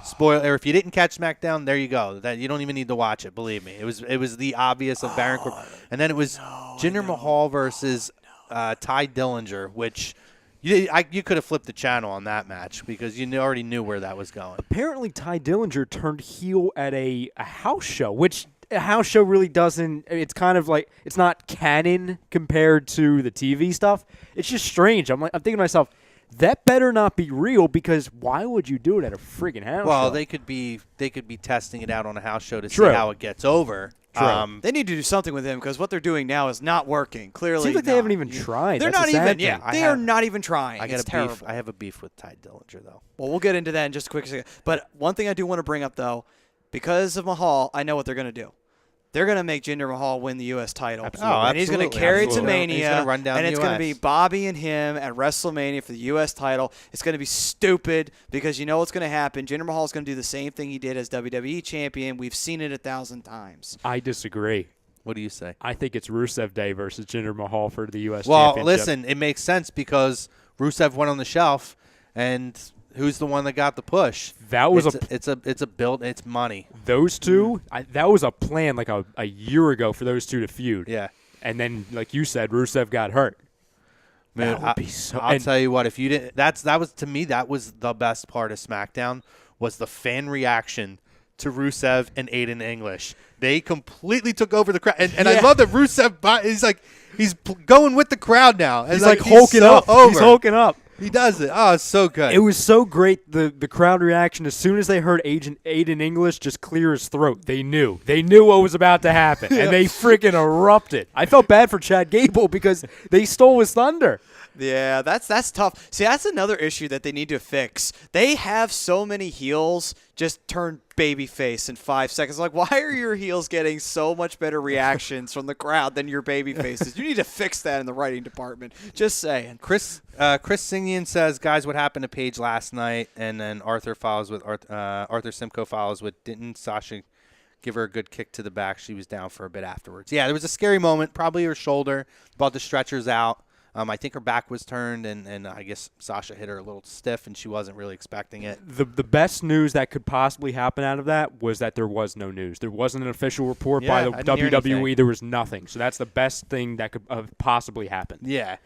spoiler, if you didn't catch SmackDown, there you go. That you don't even need to watch it. Believe me, it was the obvious of Baron Corbin, and then it was Jinder Mahal versus Ty Dillinger, which you could have flipped the channel on that match because you already knew where that was going. Apparently, Ty Dillinger turned heel at a house show, which a house show really doesn't. It's kind of like it's not canon compared to the TV stuff. It's just strange. I'm thinking to myself, that better not be real because why would you do it at a friggin' house show? Well, they could be testing it out on a house show to True. see how it gets over. True. They need to do something with him because what they're doing now is not working. Clearly, Seems like they haven't even tried. They're That's not a sad even. thing. Yeah, they are not even trying. It's terrible. I have a beef with Ty Dillinger though. Well, we'll get into that in just a quick second. But one thing I do want to bring up though, because of Mahal, I know what they're going to do. They're going to make Jinder Mahal win the U.S. title. Absolutely. And he's going to carry it to Mania. He's gonna run down and the it's going to be US. Bobby and him at WrestleMania for the U.S. title. It's going to be stupid because you know what's going to happen. Jinder Mahal is going to do the same thing he did as WWE champion. We've seen it 1,000 times. I disagree. What do you say? I think it's Rusev Day versus Jinder Mahal for the U.S. Well, Championship. listen, it makes sense because Rusev went on the shelf, and who's the one that got the push? That was it's a build. It's money. Those two, that was a plan like a year ago for those two to feud. Yeah. And then, like you said, Rusev got hurt. Man, That would be so. I'll and tell you what. If you didn't, that was to me. That was the best part of SmackDown was the fan reaction to Rusev and Aiden English. They completely took over the crowd, and I love that Rusev. He's going with the crowd now. he's like hulking up. Over. He's hulking up. He does it. Oh, it's so good. It was so great. The crowd reaction as soon as they heard Aiden English just clear his throat. They knew what was about to happen, and they freaking erupted. I felt bad for Chad Gable because they stole his thunder. Yeah, that's tough. See, that's another issue that they need to fix. They have so many heels just turn babyface in 5 seconds. Like, why are your heels getting so much better reactions from the crowd than your baby faces? You need to fix that in the writing department. Just saying. Chris Singian says, guys, what happened to Paige last night? And then Arthur Simcoe follows with, didn't Sasha give her a good kick to the back? She was down for a bit afterwards. Yeah, there was a scary moment, probably her shoulder, brought the stretchers out. I think her back was turned, and I guess Sasha hit her a little stiff, and she wasn't really expecting it. The best news that could possibly happen out of that was that there was no news. There wasn't an official report by the I didn't hear WWE. anything. There was nothing. So that's the best thing that could have possibly happened. Yeah.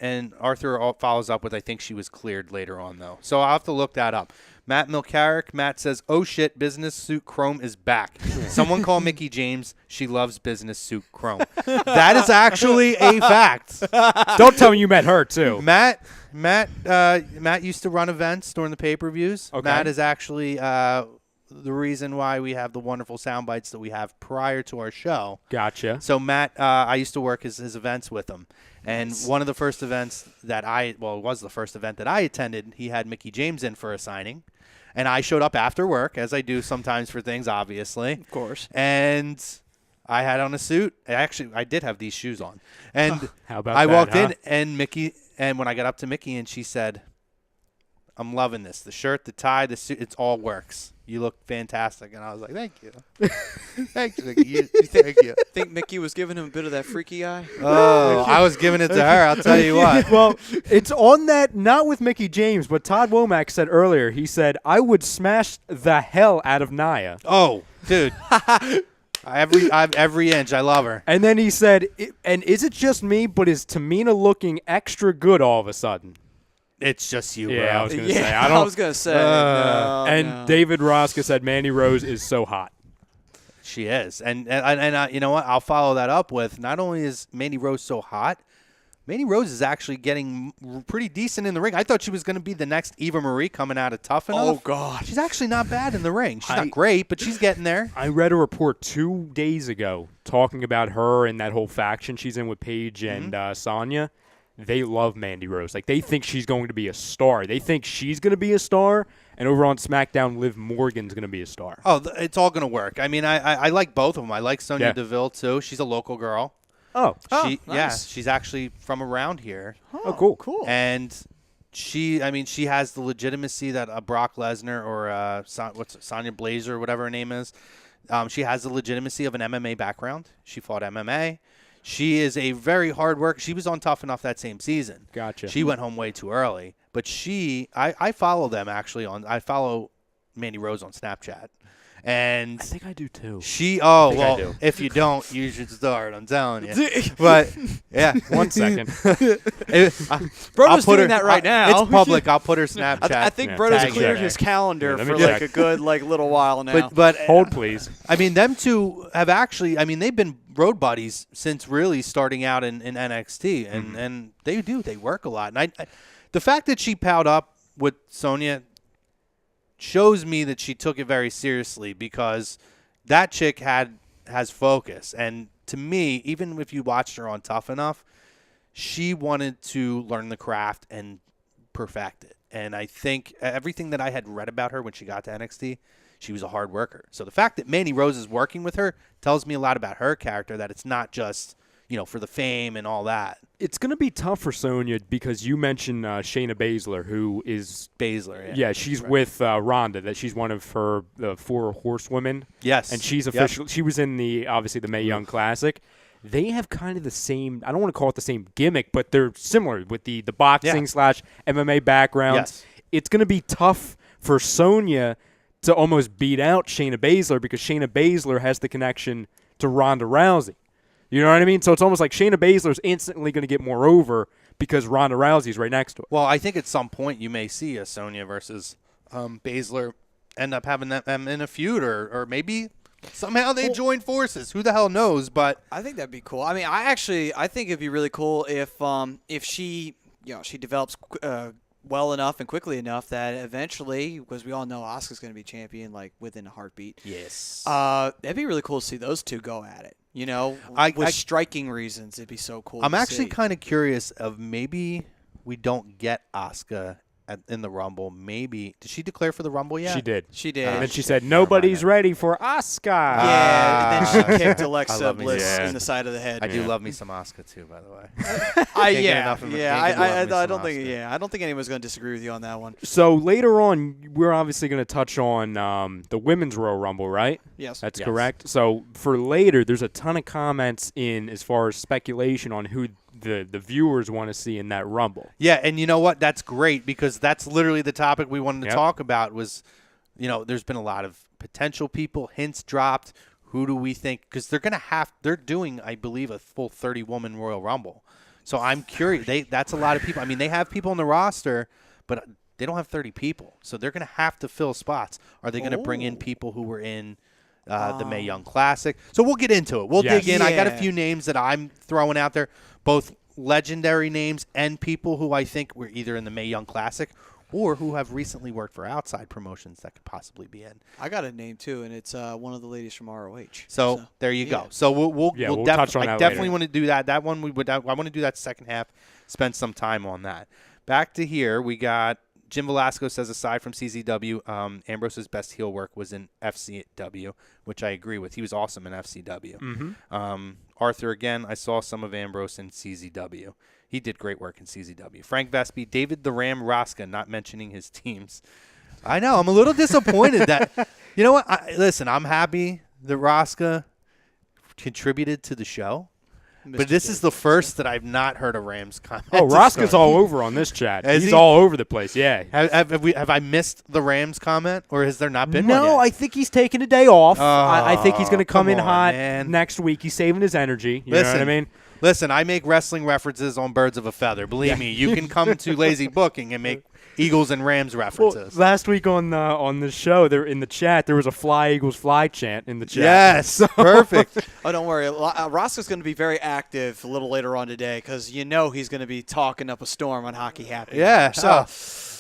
And Arthur follows up with, I think she was cleared later on, though. So I'll have to look that up. Matt Milcaric. Matt says, oh, shit, Business Suit Chrome is back. Someone call Mickie James. She loves Business Suit Chrome. That is actually a fact. Don't tell me you met her, too. Matt used to run events during the pay-per-views. Okay. Matt is actually the reason why we have the wonderful sound bites that we have prior to our show. Gotcha. So Matt, I used to work his events with him. And one of the first events it was the first event that I attended, he had Mickie James in for a signing. And I showed up after work, as I do sometimes for things, obviously. Of course. And I had on a suit. I did have these shoes on. And How about I that, walked huh? in, and when I got up to Mickie, and she said, I'm loving this. The shirt, the tie, the suit, it all works. You look fantastic. And I was like, thank you. Thank you, Mickie. Thank you. Think Mickie was giving him a bit of that freaky eye? Oh, I was giving it to her. I'll tell you what. Well, it's on that, not with Mickie James, but Todd Womack said earlier, he said, I would smash the hell out of Nia. Oh, dude. Every inch. I love her. And then he said, and is it just me, but is Tamina looking extra good all of a sudden? It's just you, bro. Yeah, I was going to say. I was going to say. No, and David Rosca said Mandy Rose is so hot. She is. And you know what? I'll follow that up with, not only is Mandy Rose so hot, Mandy Rose is actually getting pretty decent in the ring. I thought she was going to be the next Eva Marie coming out of Tough Enough. Oh, God. She's actually not bad in the ring. She's not great, but she's getting there. I read a report 2 days ago talking about her and that whole faction she's in with Paige and Sonya. they love Mandy Rose. Like, they think she's going to be a star. They think she's going to be a star, and over on SmackDown, Liv Morgan's going to be a star. Oh, it's all going to work. I mean, I like both of them. I like Sonya Yeah. Deville, too. She's a local girl. Oh, Yeah, nice. she's actually from around here. oh, cool. Cool. And she has the legitimacy that a Brock Lesnar or Sonya Blazer or whatever her name is. She has the legitimacy of an MMA background. She fought MMA. She is a very hard worker. She was on Tough Enough that same season. Gotcha. She went home way too early. But I follow them actually I follow Mandy Rose on Snapchat. And I think I do too. well, do. if you don't, you should start. I'm telling you. But yeah, 1 second. Brodo's doing that right now. It's public. I'll put her Snapchat. I think Yeah, Brodo's tag cleared it. his calendar Yeah, let me for check. like a good little while now. But Hold, please. I mean, them two have actually. I mean, they've been road buddies since really starting out in NXT, and they do. They work a lot. And the fact that she palled up with Sonya shows me that she took it very seriously, because that chick has focus. And to me, even if you watched her on Tough Enough, she wanted to learn the craft and perfect it. And I think everything that I had read about her when she got to NXT, she was a hard worker. So the fact that Mandy Rose is working with her tells me a lot about her character, that it's not just, for the fame and all that. It's going to be tough for Sonya because you mentioned Shayna Baszler, who is Baszler, yeah, she's with Ronda. That she's one of her 4 horsewomen. Yes. and she's Yep. official. She was in obviously the Mae Young Classic. They have kind of the same. I don't want to call it the same gimmick, but they're similar with the boxing / MMA background. Yes. It's going to be tough for Sonya to almost beat out Shayna Baszler, because Shayna Baszler has the connection to Ronda Rousey. You know what I mean? So it's almost like Shayna Baszler is instantly going to get more over because Ronda Rousey's right next to her. Well, I think at some point you may see a Sonya versus Baszler end up having them in a feud, or maybe somehow they join forces. Who the hell knows? But I think that'd be cool. I mean, I think it'd be really cool if she she develops well enough and quickly enough that eventually, because we all know Asuka's going to be champion like within a heartbeat. yes, That'd be really cool to see those two go at it. I- With striking reasons, it'd be so cool. I'm to actually see. kind of curious of maybe we don't get Asuka in the Rumble. Maybe did she declare for the Rumble yet? She did. She did. And then she said, "Nobody's ready for Asuka." Yeah, and then she kicked I Alexa love me Bliss some- in the side of the head. I do Yeah. love me some Asuka too, by the way. I don't think anyone's going to disagree with you on that one. So later on, we're obviously going to touch on the Women's Royal Rumble, right? Yes. That's Yes. correct. So for later, there's a ton of comments in as far as speculation on who the viewers want to see in that Rumble. Yeah, and you know what? That's great, because that's literally the topic we wanted to Yep. talk about was, there's been a lot of potential people, hints dropped. Who do we think? Because they're doing, I believe, a full 30-woman Royal Rumble. So I'm curious. That's a lot of people. I mean, they have people on the roster, but they don't have 30 people. So they're going to have to fill spots. Are they going to bring in people who were in the Mae Young Classic? So we'll get into it. We'll Yes. dig in. I got a Yeah. few names that I'm throwing out there, both legendary names and people who I think were either in the Mae Young Classic or who have recently worked for outside promotions that could possibly be in. I got a name too, and it's one of the ladies from ROH. So there you yeah. go. So we'll touch on that I definitely later. want to do that. That one I want to do that second half. Spend some time on that. Back to here, we got Jim Velasco says aside from CZW, Ambrose's best heel work was in FCW, which I agree with. He was awesome in FCW. Mm-hmm. Arthur again, I saw some of Ambrose in CZW. He did great work in CZW. Frank Vespi, David the Ram Raska, not mentioning his teams. I know. I'm a little disappointed that, you know what? Listen, I'm happy that Raska contributed to the show. But this is the first that I've not heard a Rams comment. Oh, to Roscoe's start. all over on this chat. Is He's he? all over the place. Yeah. Have I missed the Rams comment, or has there not been one No, yet? I think he's taking a day off. I think he's going to come come in on, hot man. next week. He's saving his energy. You know what I mean? Listen, I make wrestling references on Birds of a Feather. Believe me, you can come to Lazy Booking and make Eagles and Rams references. Well, last week on the show, there in the chat, there was a "Fly Eagles Fly" chant in the chat. Yes, perfect. Oh, don't worry. Roscoe's going to be very active a little later on today because he's going to be talking up a storm on Hockey Happy. Yeah. So,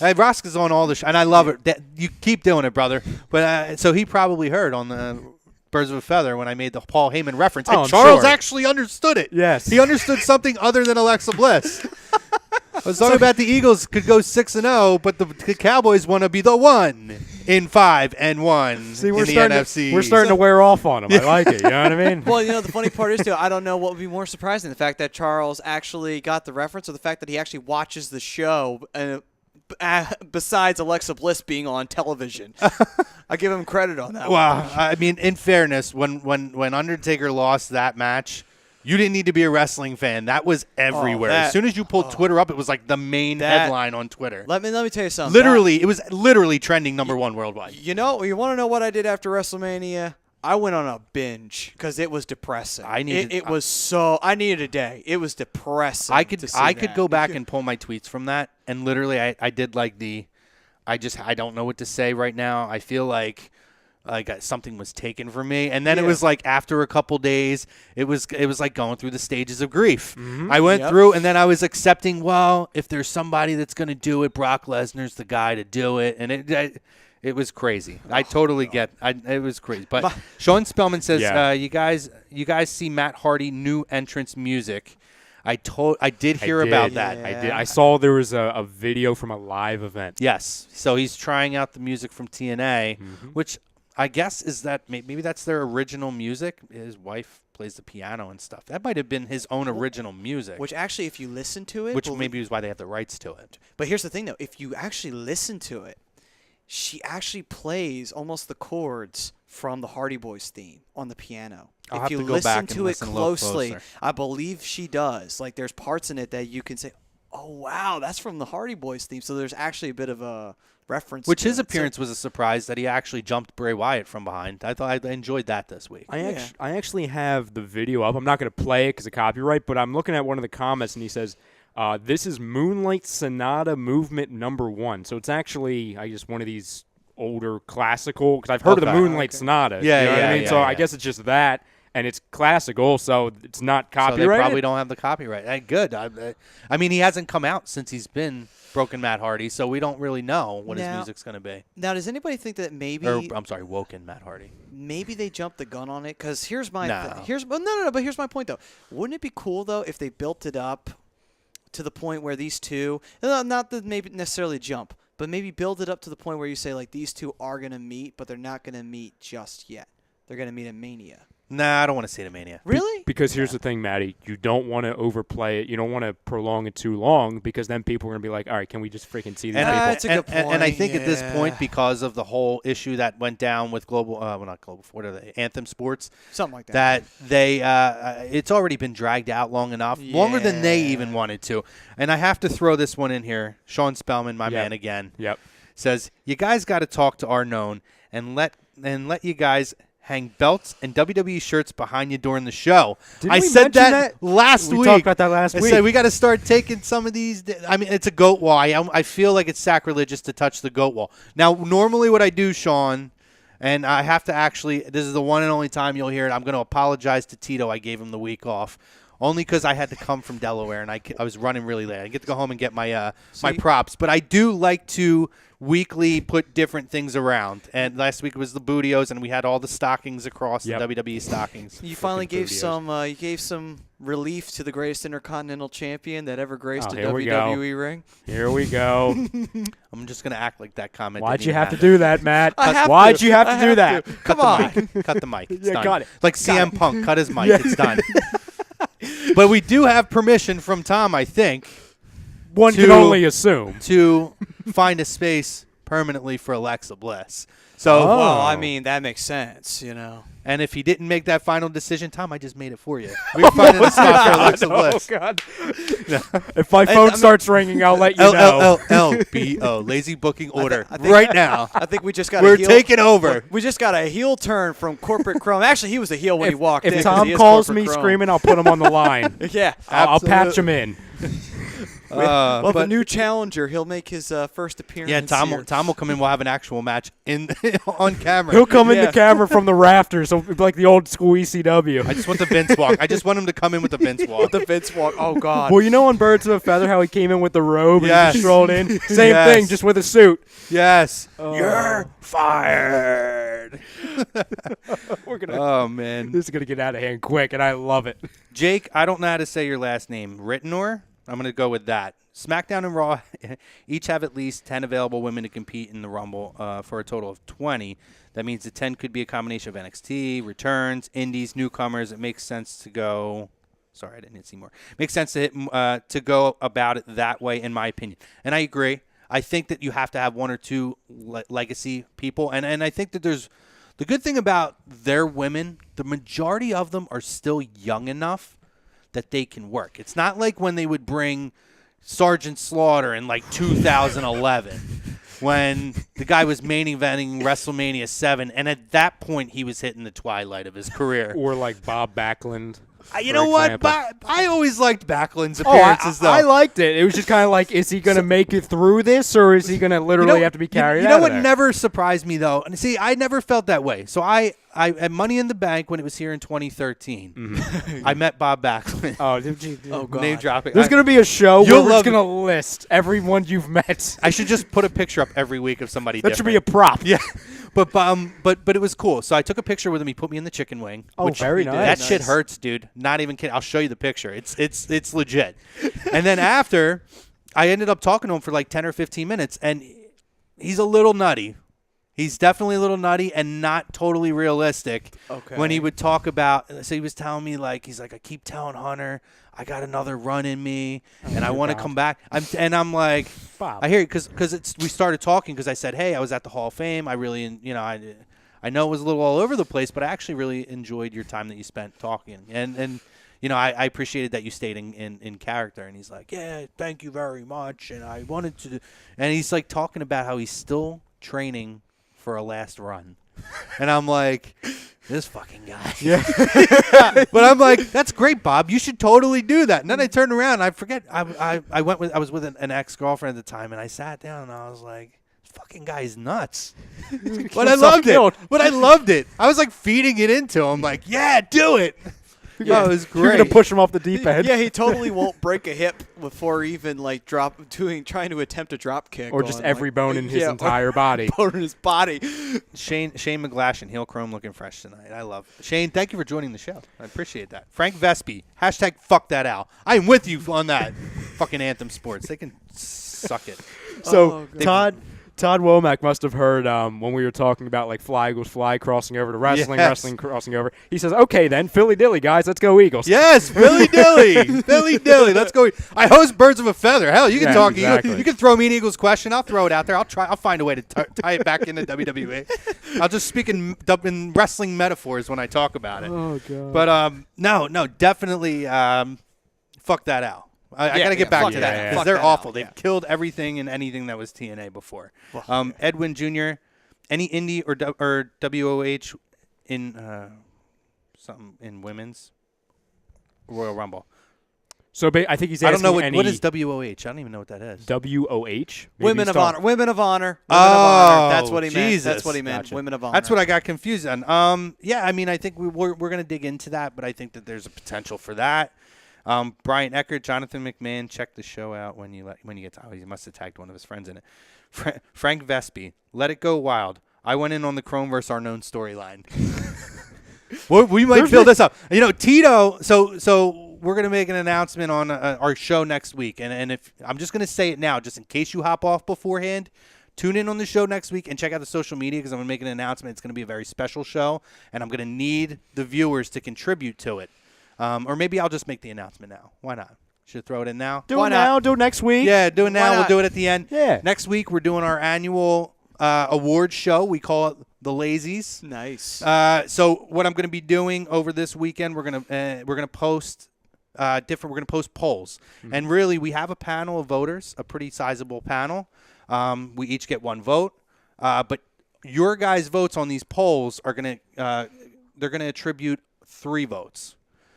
Hey, Roscoe's on all the and I love it. You keep doing it, brother. But so he probably heard on the Birds of a Feather when I made the Paul Heyman reference. Oh, And I'm Charles sure. actually understood it. Yes. He understood something other than Alexa Bliss. I was talking about the Eagles could go 6-0, but the Cowboys want to be the 1-5-1 See, in we're the starting NFC. we're starting to wear off on them. I like it. You know what I mean? Well, the funny part is, too, I don't know what would be more surprising, the fact that Charles actually got the reference or the fact that he actually watches the show besides Alexa Bliss being on television. I give him credit on that one. Well, I mean, in fairness, when Undertaker lost that match, you didn't need to be a wrestling fan. That was everywhere. As soon as you pulled Twitter up, it was like the main headline on Twitter. Let me tell you something. Literally, it was literally trending #1 worldwide. You want to know what I did after WrestleMania? I went on a binge because it was depressing. I needed a day. It was depressing. I could go back and pull my tweets from that, and literally I did like I don't know what to say right now. I feel like something was taken from me, and then it was like after a couple days, it was like going through the stages of grief. Mm-hmm. I went through, and then I was accepting. Well, if there's somebody that's going to do it, Brock Lesnar's the guy to do it, and it was crazy. I totally get. It was crazy. But Sean Spellman says, "You guys see Matt Hardy new entrance music." I did hear about that. Yeah. I did. I saw there was a video from a live event. Yes. So he's trying out the music from TNA, which I guess is that maybe that's their original music. His wife plays the piano and stuff. That might have been his own original music. Which actually, if you listen to it, which maybe is why they have the rights to it. But here's the thing, though: if you actually listen to it, she actually plays almost the chords from the Hardy Boys theme on the piano. I'll if you have to go listen back to and it listen a little closely, closer. I believe she does. Like there's parts in it that you can say, "Oh wow, that's from the Hardy Boys theme." So there's actually a bit of a reference. Which to his it. appearance was a surprise that he actually jumped Bray Wyatt from behind. I thought I enjoyed that this week. I actually have the video up. I'm not going to play it because of copyright, but I'm looking at one of the comments, and he says, this is Moonlight Sonata Movement #1. So it's actually, I guess, one of these older classical, because I've heard of the Moonlight Sonata. Yeah, you know what I mean? So yeah. I guess it's just that, and it's classical, so it's not copyrighted. So they probably don't have the copyright. Good. I mean, he hasn't come out since he's been Broken Matt Hardy, so we don't really know what his music's going to be. Now, does anybody think that maybe? I'm sorry, Woken Matt Hardy. Maybe they jumped the gun on it, because here's my No. But here's my point though. Wouldn't it be cool though if they built it up to the point where these two, not that maybe necessarily jump, but maybe build it up to the point where you say like these two are going to meet, but they're not going to meet just yet. They're going to meet at Mania. Nah, I don't want to see the Mania. Really? Because here's the thing, Matty. You don't want to overplay it. You don't want to prolong it too long, because then people are going to be like, all right, can we just freaking see these people? That's a good point. And I think at this point, because of the whole issue that went down with not Global, what are they? Anthem Sports. Something like that. That they, it's already been dragged out long enough, longer than they even wanted to. And I have to throw this one in here. Sean Spellman, my man again, says, you guys got to talk to our known and let you guys hang belts and WWE shirts behind you during the show. Didn't I we said mention that last week. We talked about that last week. I said we got to start taking some of these. I mean, it's a goat wall. I feel like it's sacrilegious to touch the goat wall. Now, normally what I do, Sean, and I have to actually, this is the one and only time you'll hear it, I'm going to apologize to Tito. I gave him the week off. Only because I had to come from Delaware and I was running really late. I get to go home and get my my props. But I do like to weekly put different things around. And last week was the Bootios, and we had all the stockings across the WWE stockings. You finally gave some relief to the greatest intercontinental champion that ever graced a WWE ring. Here we go. I'm just going to act like that comment. Why'd you have to do that, Matt? Why'd you have to do that? Come on. Cut the mic. It's done. Got it. Like CM Punk. Cut his mic. It's done. But we do have permission from Tom, I think. One can only assume. To find a space permanently for Alexa Bliss. So, well, I mean, that makes sense, you know. And if he didn't make that final decision, Tom, I just made it for you. We're finding a spot for Alexa Bliss. Oh, God. If my phone starts ringing, I'll let you know. LBO, lazy booking order, right now. I think we just got We're taking over. We just got a heel turn from Corporate Chrome. Actually, he was a heel when he walked in. If Tom calls me screaming, I'll put him on the line. Yeah. I'll patch him in. Well, the new challenger, he'll make his first appearance. Yeah, Tom will come in. We'll have an actual match on camera. He'll come into camera from the rafters, so like the old school ECW. I just want the Vince walk. I just want him to come in with the Vince walk. The Vince walk. Oh God. Well, you know on Birds of a Feather how he came in with the robe and he just strolled in. Same Yes. thing, just with a suit. Yes. You're fired. We're gonna. Oh man, This is gonna get out of hand quick, and I love it. Jake, I don't know how to say your last name. Rittenor. I'm going to go with that. SmackDown and Raw each have at least 10 available women to compete in the Rumble for a total of 20. That means the 10 could be a combination of NXT, returns, indies, newcomers. It makes sense to go. Sorry, I didn't hit Seymour. Makes sense to go about it that way, in my opinion. And I agree. I think that you have to have one or two legacy people. And I think that there's the good thing about their women, the majority of them are still young enough that they can work. It's not like when they would bring Sergeant Slaughter in like 2011 when the guy was main eventing WrestleMania 7, and at that point he was hitting the twilight of his career. Or like Bob Backlund. You know what? I always liked Backlund's Oh, appearances, though. I liked it. It was just kind of like, is he going to make it through this, or is he going to literally have to be carried out? You know of what there? never surprised me, though? And see, I never felt that way. So I at Money in the Bank when it was here in 2013, I met Bob Backlund. Oh, God. Name dropping. There's going to be a show where You'll we're love just going to list everyone you've met. I should just put a picture up every week of somebody That different. should be a prop. Yeah. But it was cool. So I took a picture with him. He put me in the chicken wing. Oh, which very That nice. shit hurts, dude. Not even kidding. I'll show you the picture. It's legit. And then after, I ended up talking to him for like 10 or 15 minutes, and he's a little nutty. He's definitely a little nutty and not totally realistic. Okay. When he would talk about, so he was telling me he's like, I keep telling Hunter, I got another run in me, and I want to come back. I'm like, Bob. I hear it because we started talking because I said, hey, I was at the Hall of Fame. I really, I know it was a little all over the place, but I actually really enjoyed your time that you spent talking. And I appreciated that you stayed in character. And he's like, yeah, thank you very much. And I wanted to, and he's like talking about how he's still training for a last run. And I'm like, this fucking guy. Yeah. But I'm like, that's great, Bob. You should totally do that. And then I turned around and I forget. I was with an ex-girlfriend at the time, and I sat down and I was like, this fucking guy is nuts. But I loved it. But I loved it. I was like feeding it into him, like, yeah, do it. Yeah, it was great. You're going to push him off the deep end. Yeah, he totally won't break a hip before even like trying to attempt a drop kick. Or just on, every like, bone in his yeah, entire body. bone in his body. Shane McGlashan, heel chrome looking fresh tonight. I love it. Shane, thank you for joining the show. I appreciate that. Frank Vespi, # fuck that Al. I'm with you on that. Fucking Anthem Sports. They can suck it. So, God. Todd Womack must have heard when we were talking about like fly Eagles fly crossing over to wrestling, Yes. wrestling crossing over. He says, okay then, Philly Dilly, guys, let's go Eagles. Yes, Philly Dilly. Philly Dilly. Let's go. I host Birds of a Feather. Hell, you can Yeah, talk. exactly. You can throw me an Eagles question. I'll throw it out there. I'll find a way to tie it back into WWE. I'll just speak in wrestling metaphors when I talk about it. Oh, God. But no, definitely fuck that out. I got to get back fuck to that that out. because Fuck they're that awful. out, They've yeah. killed everything and anything that was TNA before. Edwin Jr., any indie or WOH in something in women's Royal Rumble. So I think he's I asking don't know any what is WOH. I don't even know what that is. WOH. Women of honor. Women of honor. Oh, That's what he meant. Jesus. That's what he meant. Gotcha. Women of honor. That's what I got confused on. Yeah, I mean, I think we're going to dig into that, but I think that there's a potential for that. Brian Eckert, Jonathan McMahon, check the show out when you get to. Oh, he must have tagged one of his friends in it. Frank Vespi, let it go wild. I went in on the Chrome versus our known storyline. Well, we might build this up. Tito. So we're gonna make an announcement on our show next week, and if I'm just gonna say it now, just in case you hop off beforehand. Tune in on the show next week and check out the social media because I'm going to make an announcement. It's going to be a very special show, and I'm going to need the viewers to contribute to it. Or maybe I'll just make the announcement now. Why not? Should throw it in now? Do it now. Do it next week. Yeah, do it now. Why We'll not? do it at the end. Yeah. Next week, we're doing our annual awards show. We call it the Lazies. Nice. So what I'm going to be doing over this weekend, we're going to post We're going to post polls, and really we have a panel of voters, a pretty sizable panel. We each get one vote, but your guys' votes on these polls are going to they're going to attribute 3 votes.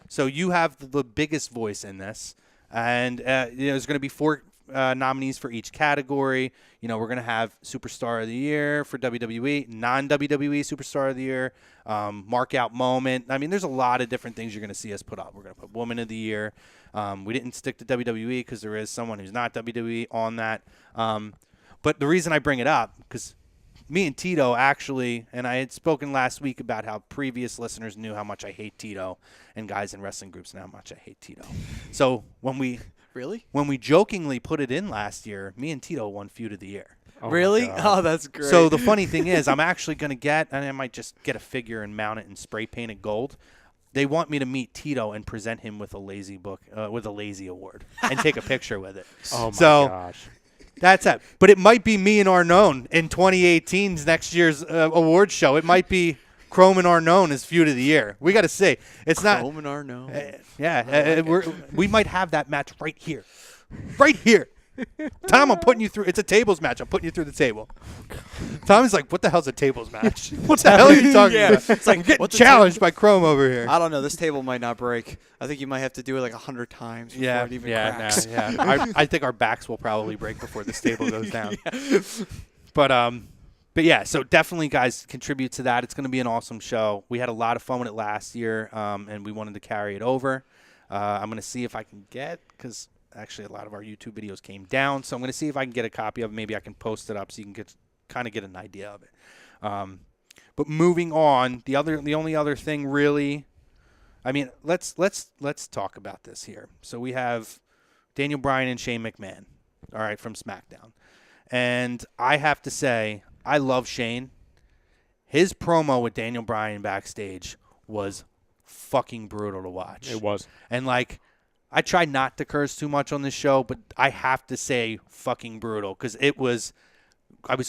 So you have the biggest voice in this, and there's going to be 4 nominees for each category. We're going to have Superstar of the Year for WWE, non-WWE Superstar of the Year, mark out moment. I mean, there's a lot of different things you're going to see us put up. We're going to put Woman of the Year. We didn't stick to WWE because there is someone who's not WWE on that. But the reason I bring it up, because me and Tito actually, and I had spoken last week about how previous listeners knew how much I hate Tito, and guys in wrestling groups know how much I hate Tito. So when we Really? When we jokingly put it in last year, me and Tito won Feud of the Year. Oh, Really? Oh, that's great. So the funny thing is, I'm actually going to get, and I might just get a figure and mount it and spray paint it gold. They want me to meet Tito and present him with a Lazy book, with a Lazy award, and take a picture with it. Oh, my so, gosh. That's it. But it might be me and Arnone in 2018's next year's award show. It might be Chrome and Arnone as Feud of the Year. We got to see. It's Chrome and Arnone. we might have that match right here. Right here. Tom, I'm putting you through. It's a tables match. I'm putting you through the table. Tom is like, what the hell's a tables match? What the hell are you talking about? It's like, I'm getting what's a challenged by Chrome over here. I don't know. This table might not break. I think you might have to do it like 100 times before it even cracks. I think our backs will probably break before this table goes down. But yeah, so definitely, guys, contribute to that. It's going to be an awesome show. We had a lot of fun with it last year, and we wanted to carry it over. I'm going to see if I can get, because actually a lot of our YouTube videos came down, so I'm going to see if I can get a copy of it. Maybe I can post it up so you can kind of get an idea of it. But moving on, the only other thing really, I mean, let's talk about this here. So we have Daniel Bryan and Shane McMahon, all right, from SmackDown. And I have to say, I love Shane. His promo with Daniel Bryan backstage was fucking brutal to watch. It was. And, like, I try not to curse too much on this show, but I have to say fucking brutal because I was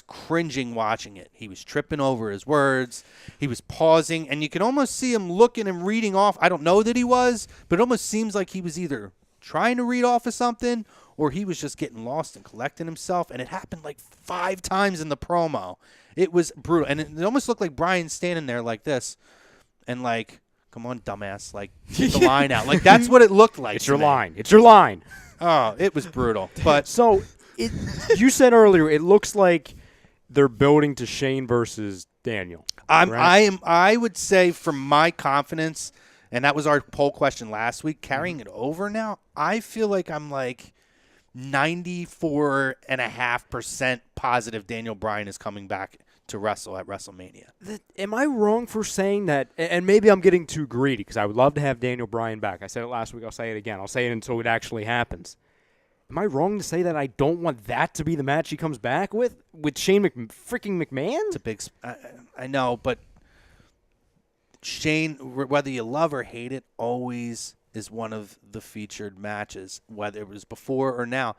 cringing watching it. He was tripping over his words. He was pausing, and you can almost see him looking and reading off. I don't know that he was, but it almost seems like he was either trying to read off of something or he was just getting lost and collecting himself, and it happened like 5 times in the promo. It was brutal, and it almost looked like Brian standing there like this and like, come on, dumbass, like, get the line out. Like, that's what it looked like. It's your line. It's your line. Oh, it was brutal. But So, you said earlier, it looks like they're building to Shane versus Daniel. Right? I would say, from my confidence, and that was our poll question last week, carrying it over now, I feel like I'm like 94.5% positive Daniel Bryan is coming back to wrestle at WrestleMania. Am I wrong for saying that? And maybe I'm getting too greedy because I would love to have Daniel Bryan back. I said it last week. I'll say it again. I'll say it until it actually happens. Am I wrong to say that I don't want that to be the match he comes back with Shane freaking McMahon? It's a big I know, but Shane, whether you love or hate it, always is one of the featured matches, whether it was before or now.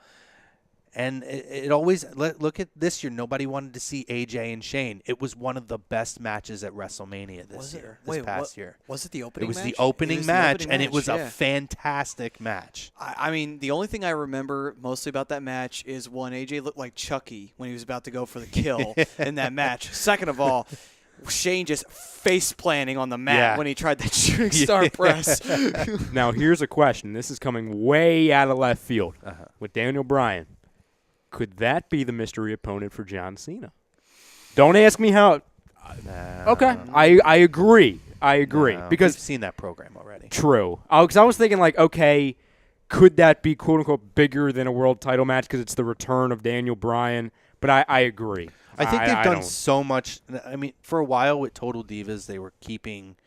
And it always, look at this year, nobody wanted to see AJ and Shane. It was one of the best matches at WrestleMania this past year. Was it the opening match? It was the opening match, and it was a fantastic match. I mean, the only thing I remember mostly about that match is one, AJ looked like Chucky when he was about to go for the kill in that match. Second of all, Shane just face planting on the mat when he tried that shooting star press. Now, here's a question. This is coming way out of left field with Daniel Bryan. Could that be the mystery opponent for John Cena? Don't ask me how. Okay, I agree. No, because we've seen that program already. True. Because I was thinking like, okay, could that be quote unquote bigger than a world title match because it's the return of Daniel Bryan? But I agree. I think they've done so much. I mean, for a while with Total Divas, they were keeping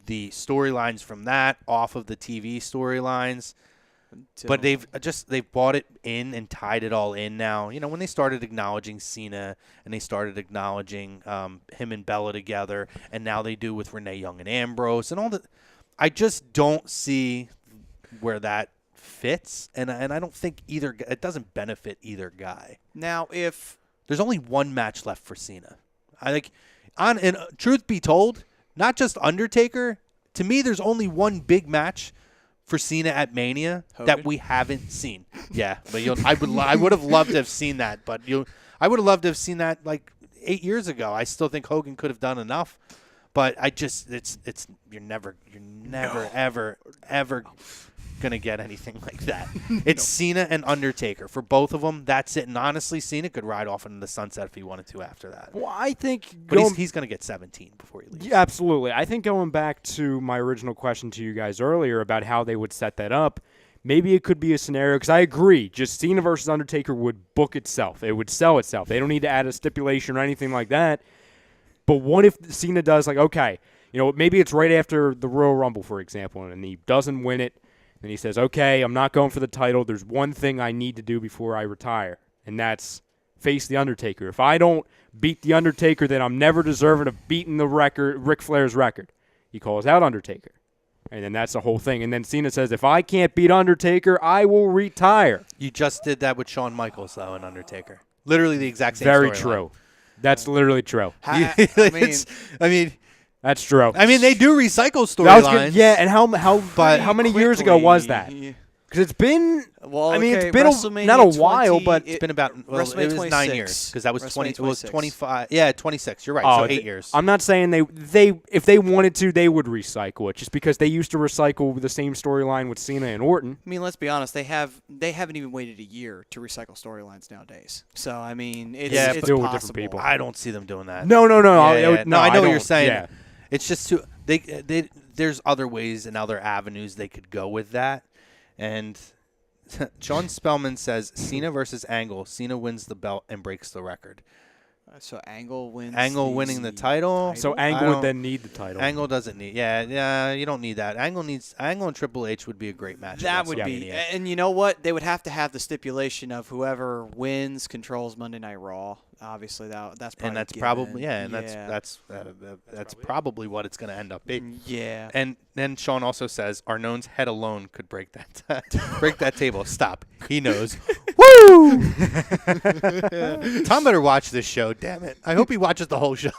the storylines from that off of the TV storylines. But they've bought it in and tied it all in now. You know, when they started acknowledging Cena and they started acknowledging him and Bella together, and now they do with Renee Young and Ambrose and all that. I just don't see where that fits, and I don't think it doesn't benefit either guy. Now, if there's only one match left for Cena, and truth be told, not just Undertaker. To me, there's only one big match for Cena at Mania that we haven't seen. Yeah, but I would have loved to have seen that, but I would have loved to have seen that like 8 years ago. I still think Hogan could have done enough, but you're never ever gonna get anything like that. It's Cena and Undertaker for both of them. That's it. And honestly, Cena could ride off into the sunset if he wanted to after that. Well, I think, but he's gonna get 17 before he leaves. Yeah, absolutely. I think going back to my original question to you guys earlier about how they would set that up, maybe it could be a scenario because I agree. Just Cena versus Undertaker would book itself. It would sell itself. They don't need to add a stipulation or anything like that. But what if Cena does like, okay, maybe it's right after the Royal Rumble, for example, and he doesn't win it. And he says, okay, I'm not going for the title. There's one thing I need to do before I retire, and that's face The Undertaker. If I don't beat The Undertaker, then I'm never deserving of beating the record, Ric Flair's record. He calls out Undertaker. And then that's the whole thing. And then Cena says, if I can't beat Undertaker, I will retire. You just did that with Shawn Michaels, though, and Undertaker. Literally the exact same Very storyline. true. That's literally true. I mean, That's true. I mean, they do recycle That was storylines. good. Yeah, and how many years ago was that? Quickly. Because it's been, Well, I mean, okay, it's been WrestleMania not a while, 20 but It's been about, well, it WrestleMania was 9 26. years because that was 20. WrestleMania It was 26. 25. Yeah, 26. You're right. Oh, So 8 years. I'm not saying they if they wanted to, they would recycle it, just because they used to recycle the same storyline with Cena and Orton. I mean, let's be honest. They haven't even waited a year to recycle storylines nowadays. So I mean, it's, Yeah, it's but- do it with possible. different people. I don't see them doing that. No. Yeah, No, I know what you're don't. saying. Yeah. It's just too. There's other ways and other avenues they could go with that, and John Spellman says Cena versus Angle. Cena wins the belt and breaks the record. So Angle wins. Angle winning the title. So I Angle would don't- then need the title. Angle doesn't need. Yeah, you don't need that. Angle and Triple H would be a great match. at That would be, WrestleMania. and you know what? They would have to have the stipulation of whoever wins controls Monday Night Raw. Obviously, that's probably and that's given. probably and Yeah. that's probably what it's going to end up being. Yeah. And then Sean also says Arnone's head alone could break that table. Stop. He knows. Woo! Tom better watch this show. Damn it! I hope he watches the whole show.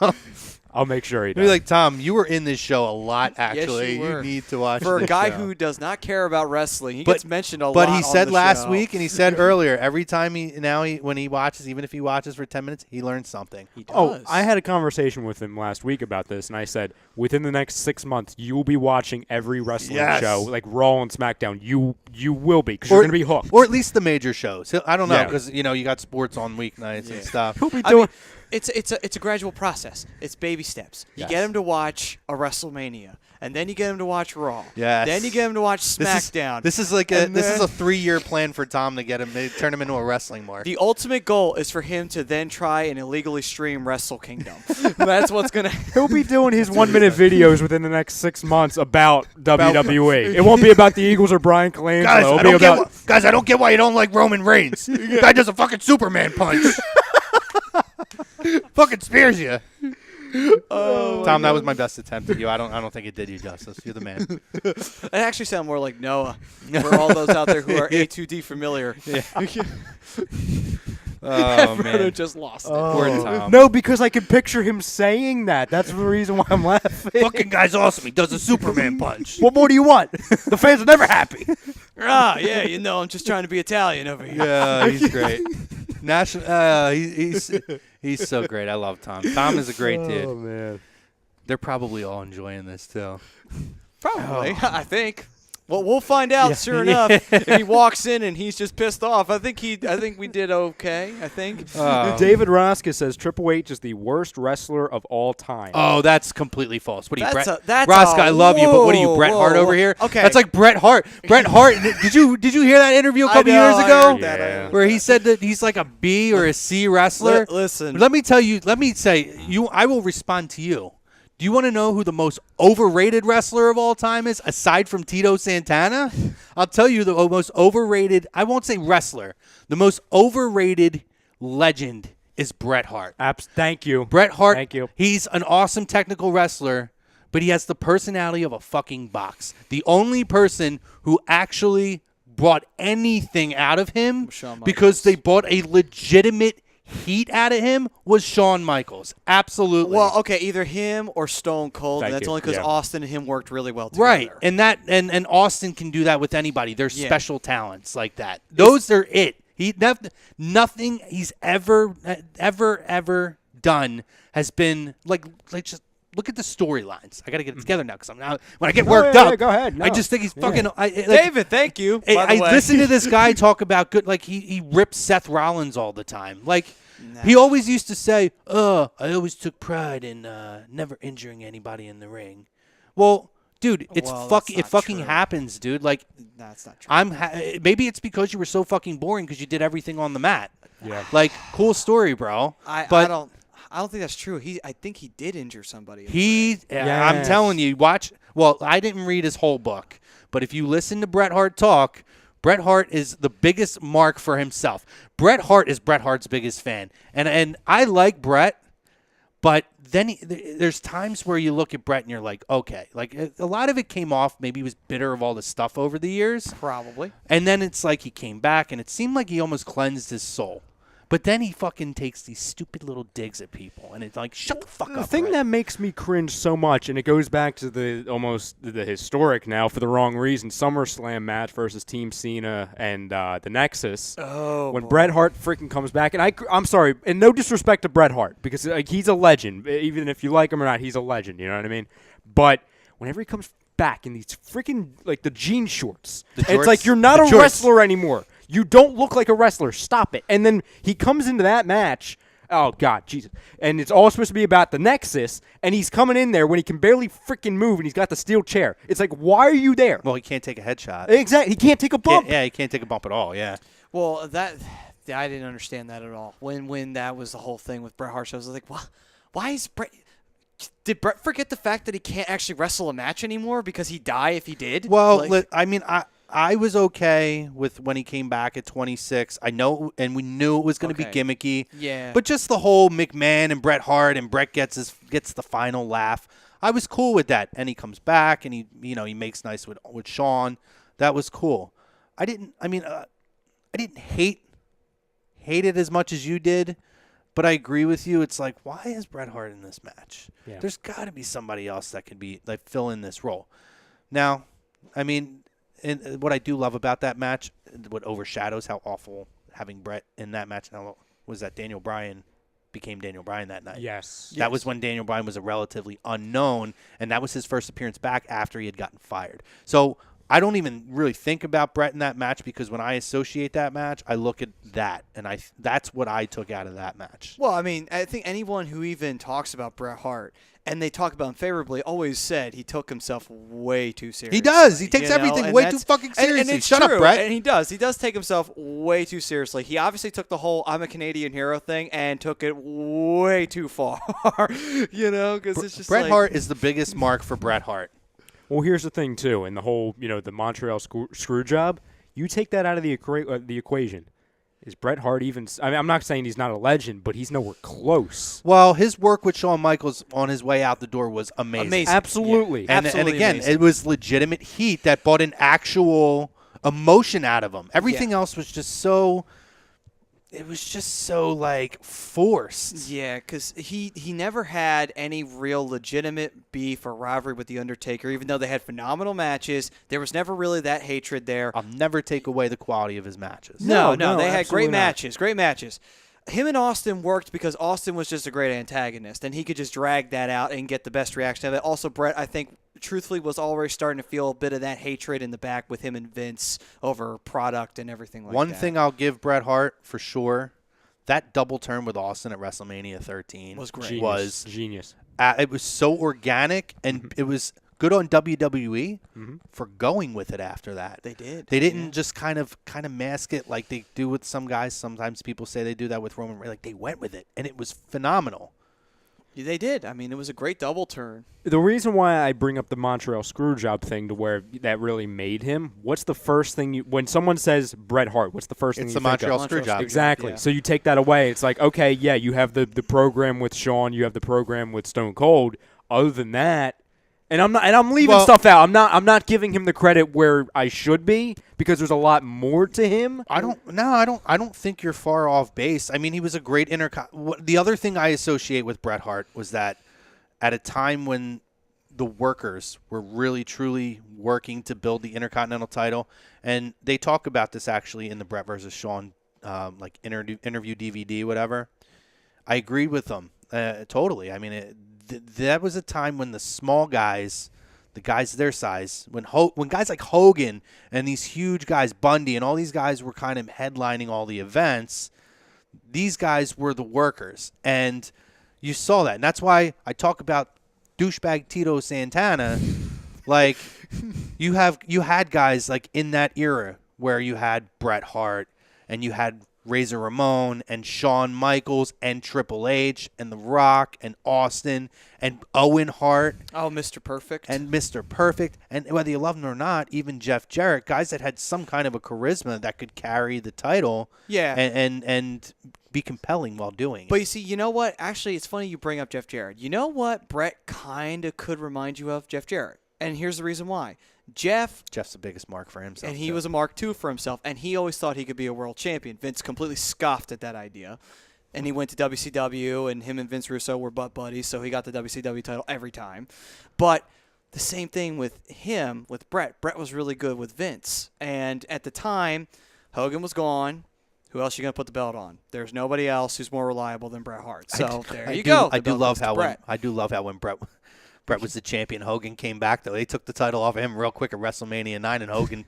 I'll make sure he Be does. like, Tom, you were in this show a lot. Actually, you were. need to watch. For a this guy show. who does not care about wrestling, he But- gets mentioned a lot. But he on said the last show. week, and he said earlier, every time when he watches, even if he watches for 10 minutes, he learns something. He does. Oh, I had a conversation with him last week about this, and I said, within the next 6 months, you will be watching every wrestling Yes. show, like Raw and SmackDown. You will be, because you're going to be hooked. Or at least the major shows. I don't know, Yeah. because you got sports on weeknights and stuff. He'll be I doing. mean, it's a gradual process. It's baby steps. You Yes. get him to watch a WrestleMania, and then you get him to watch Raw. Yes. Then you get him to watch SmackDown. This is a 3-year plan for Tom to turn him into a wrestling mark. The ultimate goal is for him to then try and illegally stream Wrestle Kingdom. That's what's gonna. He'll be doing his 1-minute videos within the next 6 months about WWE. It won't be about the Eagles or Brian Colangelo. It'll be about I don't get why you don't like Roman Reigns. Guy does a fucking Superman punch. Fucking spears you. Tom, that was my best attempt at you. I don't think it did you justice. You're the man. It actually sounds more like Noah for all those out there who are A2D familiar. Yeah. Oh Frodo man. just lost it. Poor Tom. no, because I can picture him saying that. That's the reason why I'm laughing. Fucking guy's awesome. He does a Superman punch. What more do you want? The fans are never happy. Yeah, I'm just trying to be Italian over here. Yeah, he's great. He's so great. I love Tom. Tom is a great dude. Oh man. They're probably all enjoying this too. Probably, I think. Well, we'll find out soon enough. If he walks in and he's just pissed off, I think we did okay. I think. David Raska says Triple H is the worst wrestler of all time. Oh, that's completely false. What are you, That's Bret? a- that's Roska, a- I love you, but what are you, whoa, Bret Hart whoa, over here? okay. That's like Bret Hart. Bret Hart. Did you hear that interview a couple I know, years I ago? heard that, I heard Where he said that he's like a B or a C wrestler. Listen. Let me say I will respond to you. Do you want to know who the most overrated wrestler of all time is, aside from Tito Santana? I'll tell you the most overrated, I won't say wrestler, the most overrated legend is Bret Hart. Thank you. Bret Hart, Thank you. He's an awesome technical wrestler, but he has the personality of a fucking box. The only person who actually brought anything out of him Shawn because Michaels. they brought a legitimate heat out of him was Shawn Michaels. Absolutely. Well, okay, either him or Stone Cold. Thank And that's you. only because Yeah. Austin and him worked really well together. right. And Austin can do that with anybody. There's Yeah. special talents like that. Those are it. Nothing he's ever done has been like just look at the storylines. I got to get it together now because when I get worked up. Go ahead. I No. just think he's fucking. David, thank you. Hey, by the I way. listen to this guy talk about good. Like he rips Seth Rollins all the time. Like Nah. he always used to say, I always took pride in never injuring anybody in the ring." Well, dude, it's Well, fucking. that's It not fucking true. happens, dude. Like That's not true. maybe it's because you were so fucking boring because you did everything on the mat. Yeah. Like cool story, bro. I but don't think that's true. I think he did injure somebody. I'm telling you, watch. Well, I didn't read his whole book, But if you listen to Bret Hart talk, Bret Hart is the biggest mark for himself. Bret Hart is Bret Hart's biggest fan. And I like Bret, but then there's times where you look at Bret and you're like, okay. Like, a lot of it came off. Maybe he was bitter of all the stuff over the years. Probably. And then it's like he came back, and it seemed like he almost cleansed his soul. But then he fucking takes these stupid little digs at people, and it's like, shut the fuck up. The thing Bret. that makes me cringe so much, and it goes back to the historic now for the wrong reason SummerSlam match versus Team Cena and the Nexus. Oh, when boy. Bret Hart freaking comes back, and I'm sorry, and no disrespect to Bret Hart because like he's a legend, even if you like him or not, he's a legend. You know what I mean? But whenever he comes back in these freaking like the jean shorts, it's like you're not a wrestler anymore. You don't look like a wrestler. Stop it. And then he comes into that match. Oh, God, Jesus. And it's all supposed to be about the Nexus, and he's coming in there when he can barely freaking move, and he's got the steel chair. It's like, why are you there? Well, he can't take a headshot. Exactly. He can't take a bump. Yeah, he can't take a bump at all, yeah. Well, I didn't understand that at all. When that was the whole thing with Bret Hart, I was like, why is Bret... Did Bret forget the fact that he can't actually wrestle a match anymore because he'd die if he did? Well, I was okay with when he came back at 26. I know, and we knew it was going to be gimmicky. Yeah. But just the whole McMahon and Bret Hart and Bret gets the final laugh. I was cool with that. And he comes back and he makes nice with Shawn. That was cool. I didn't hate it as much as you did. But I agree with you. It's like, why is Bret Hart in this match? Yeah. There's got to be somebody else that could be like fill in this role. Now, I mean, and what I do love about that match, what overshadows how awful having Bret in that match now was that Daniel Bryan became Daniel Bryan that night. Yes. That was when Daniel Bryan was a relatively unknown, and that was his first appearance back after he had gotten fired. So I don't even really think about Bret in that match because when I associate that match, I look at that, and that's what I took out of that match. Well, I mean, I think anyone who even talks about Bret Hart and they talk about him favorably always said he took himself way too seriously. He does. He takes everything way too fucking seriously. And it's Shut true, up, Bret. And he does. He does take himself way too seriously. He obviously took the whole I'm a Canadian hero thing and took it way too far, because it's just Bret Hart is the biggest mark for Bret Hart. Well, here's the thing, too, and the whole, the Montreal screw job, you take that out of the equation. Is Bret Hart even – I mean, I'm not saying he's not a legend, but he's nowhere close. Well, his work with Shawn Michaels on his way out the door was amazing. Absolutely. Yeah. And again, amazing. It was legitimate heat that brought an actual emotion out of him. Everything else was just so – it was just so, like, forced. Yeah, because he never had any real legitimate beef or rivalry with The Undertaker, even though they had phenomenal matches. There was never really that hatred there. I'll never take away the quality of his matches. No, they had great not. matches. Him and Austin worked because Austin was just a great antagonist, and he could just drag that out and get the best reaction of it. Also, Bret, I think, truthfully, was already starting to feel a bit of that hatred in the back with him and Vince over product and everything like that. One thing I'll give Bret Hart for sure, that double turn with Austin at WrestleMania 13 was great. Genius. It was so organic, and it was good on WWE for going with it after that. They did. They didn't just kind of mask it like they do with some guys. Sometimes people say they do that with Roman Reigns. Like, they went with it, and it was phenomenal. They did. I mean, it was a great double turn. The reason why I bring up the Montreal Screwjob thing to where that really made him, what's the first thing when someone says Bret Hart, what's the first thing you think of? It's the Montreal Screwjob. Exactly. Yeah. So you take that away. It's like, okay, yeah, you have the program with Shawn, you have the program with Stone Cold. Other than that, and I'm leaving stuff out. I'm not giving him the credit where I should be because there's a lot more to him. I don't think you're far off base. I mean, he was a great The other thing I associate with Bret Hart was that at a time when the workers were really truly working to build the Intercontinental title, and they talk about this actually in the Bret versus Shawn interview DVD, whatever. I agree with them totally. I mean, that was a time when the small guys, the guys their size, when guys like Hogan and these huge guys, Bundy, and all these guys were kind of headlining all the events, these guys were the workers. And you saw that. And that's why I talk about douchebag Tito Santana. Like, you had guys like in that era where you had Bret Hart and you had Razor Ramon and Shawn Michaels and Triple H and The Rock and Austin and Owen Hart. Oh, Mr. Perfect. And Mr. Perfect. And whether you love him or not, even Jeff Jarrett, guys that had some kind of a charisma that could carry the title and be compelling while doing it. But you see, you know what? Actually, it's funny you bring up Jeff Jarrett. You know what Brett kind of could remind you of? Jeff Jarrett. And here's the reason why. Jeff's the biggest mark for himself. And he was a mark, too, for himself. And he always thought he could be a world champion. Vince completely scoffed at that idea. And he went to WCW, and him and Vince Russo were butt buddies, so he got the WCW title every time. But the same thing with him, with Brett. Brett was really good with Vince. And at the time, Hogan was gone. Who else are you going to put the belt on? There's nobody else who's more reliable than Bret Hart. So there you go. I do love how when Brett was the champion, Hogan came back, though. They took the title off of him real quick at WrestleMania 9, and Hogan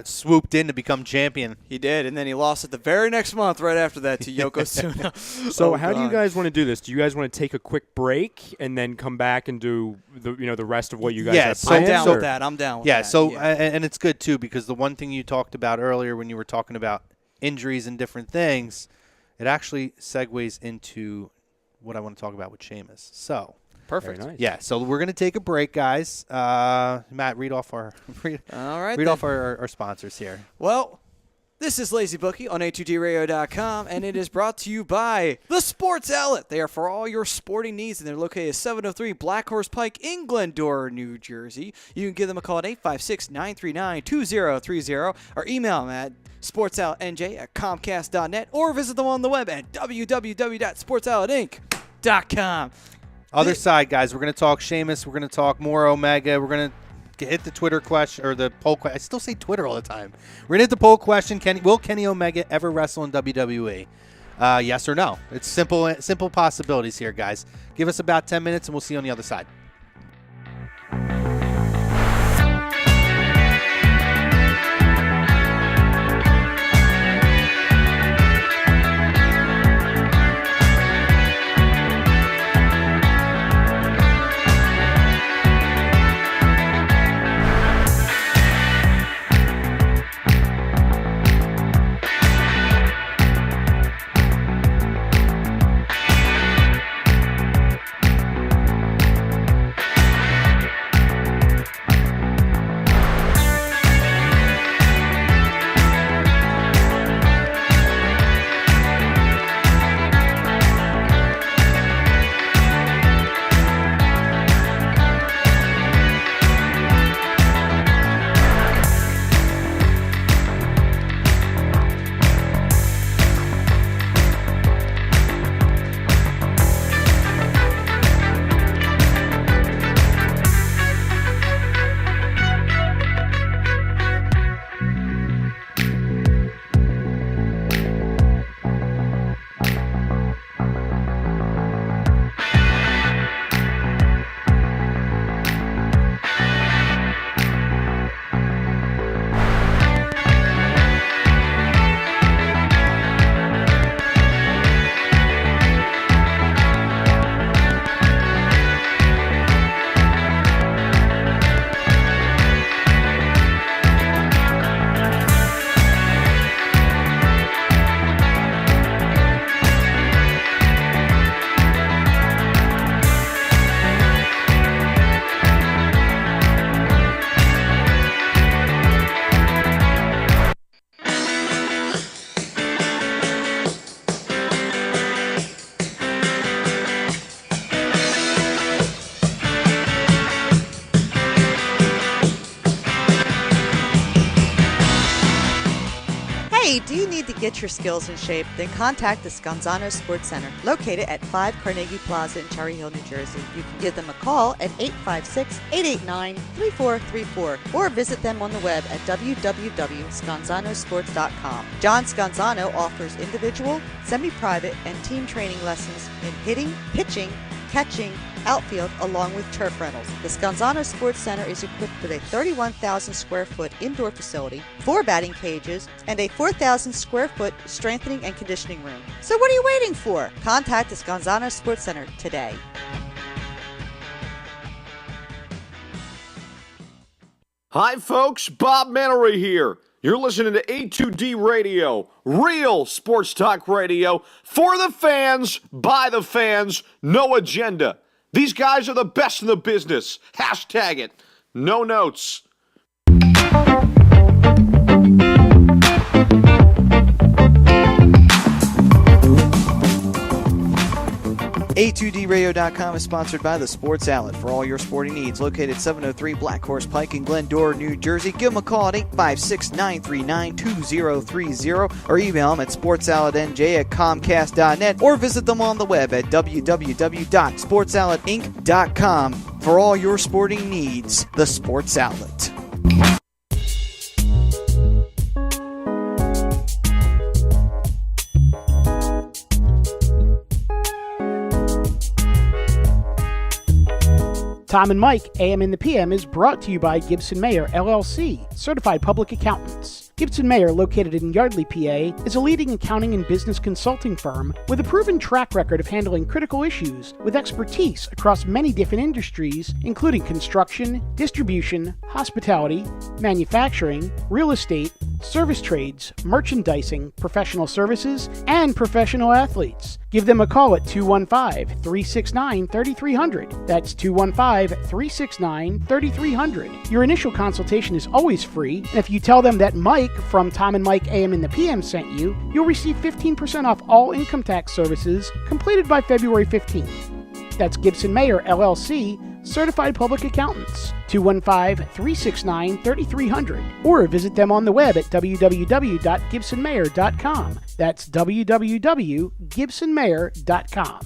swooped in to become champion. He did, and then he lost it the very next month right after that to Yokozuna. So how do you guys want to do this? Do you guys want to take a quick break and then come back and do the rest of what you guys have planned? I'm down with that. I'm down with that. And it's good, too, because the one thing you talked about earlier when you were talking about injuries and different things, it actually segues into what I want to talk about with Sheamus. So... Perfect. Nice. Yeah, so we're going to take a break, guys. Matt, read off our sponsors here. Well, this is Lazy Bookie on A2DRadio.com, and it is brought to you by The Sports Outlet. They are for all your sporting needs, and they're located at 703 Black Horse Pike in Glendora, New Jersey. You can give them a call at 856-939-2030 or email them at sportsoutletnj@comcast.net or visit them on the web at www.sportsoutletinc.com. Other side, guys, we're going to talk Sheamus. We're going to talk more Omega. We're going to hit the Twitter question, or the poll question. I still say Twitter all the time. We're going to hit the poll question. Will Kenny Omega ever wrestle in WWE? Yes or no? It's simple possibilities here, guys. Give us about 10 minutes, and we'll see you on the other side. Hey, do you need to get your skills in shape? Then contact the Scanzano Sports Center, located at 5 Carnegie Plaza in Cherry Hill, New Jersey. You can give them a call at 856-889-3434 or visit them on the web at www.scanzanosports.com. John Scanzano offers individual, semi-private, and team training lessons in hitting, pitching, catching, outfield, along with turf rentals. The Scanzano Sports Center is equipped with a 31,000 square foot indoor facility, 4 batting cages, and a 4,000 square foot strengthening and conditioning room. So what are you waiting for? Contact the Scanzano Sports Center today. Hi, folks. Bob Mannery here. You're listening to A2D Radio, real sports talk radio for the fans, by the fans, no agenda. These guys are the best in the business. Hashtag it. No notes. A2DRadio.com is sponsored by The Sports Outlet for all your sporting needs. Located 703 Black Horse Pike in Glendora, New Jersey. Give them a call at 856-939-2030 or email them at sportsoutletnj@comcast.net or visit them on the web at www.sportsoutletinc.com for all your sporting needs. The Sports Outlet. Tom and Mike, AM in the PM, is brought to you by Gibson Mayer, LLC, Certified Public Accountants. Gibson Mayer, located in Yardley, PA, is a leading accounting and business consulting firm with a proven track record of handling critical issues with expertise across many different industries, including construction, distribution, hospitality, manufacturing, real estate, service trades, merchandising, professional services, and professional athletes. Give them a call at 215-369-3300. That's 215-369-3300. Your initial consultation is always free, and if you tell them that Mike from Tom and Mike AM in the PM sent you, you'll receive 15% off all income tax services completed by February 15th. That's Gibson Mayer, LLC, Certified Public Accountants, 215-369-3300, or visit them on the web at www.gibsonmayer.com. That's www.gibsonmayer.com.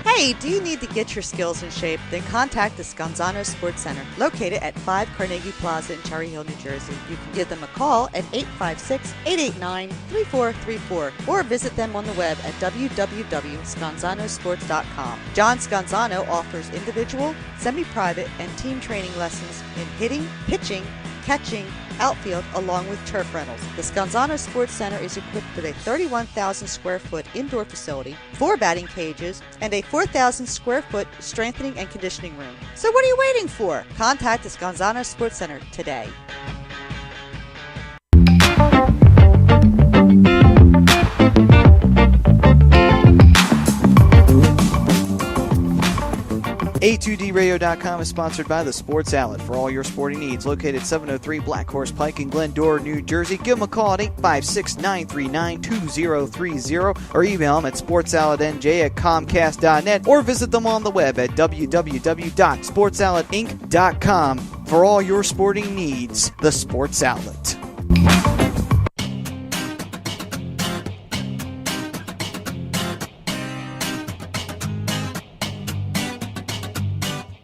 Hey, do you need to get your skills in shape? Then contact the Scanzano Sports Center, located at 5 Carnegie Plaza in Cherry Hill, New Jersey. You can give them a call at 856-889-3434 or visit them on the web at www.scanzanosports.com. John Scanzano offers individual, semi-private, and team training lessons in hitting, pitching, catching, outfield, along with turf rentals. The Scanzano Sports Center is equipped with a 31,000 square foot indoor facility, 4 batting cages, and a 4,000 square foot strengthening and conditioning room. So what are you waiting for? Contact the Scanzano Sports Center today. A2DRadio.com is sponsored by The Sports Outlet for all your sporting needs. Located 703 Black Horse Pike in Glendora, New Jersey. Give them a call at 856-939-2030 or email them at sportsoutletnj@comcast.net or visit them on the web at www.sportsoutletinc.com for all your sporting needs. The Sports Outlet.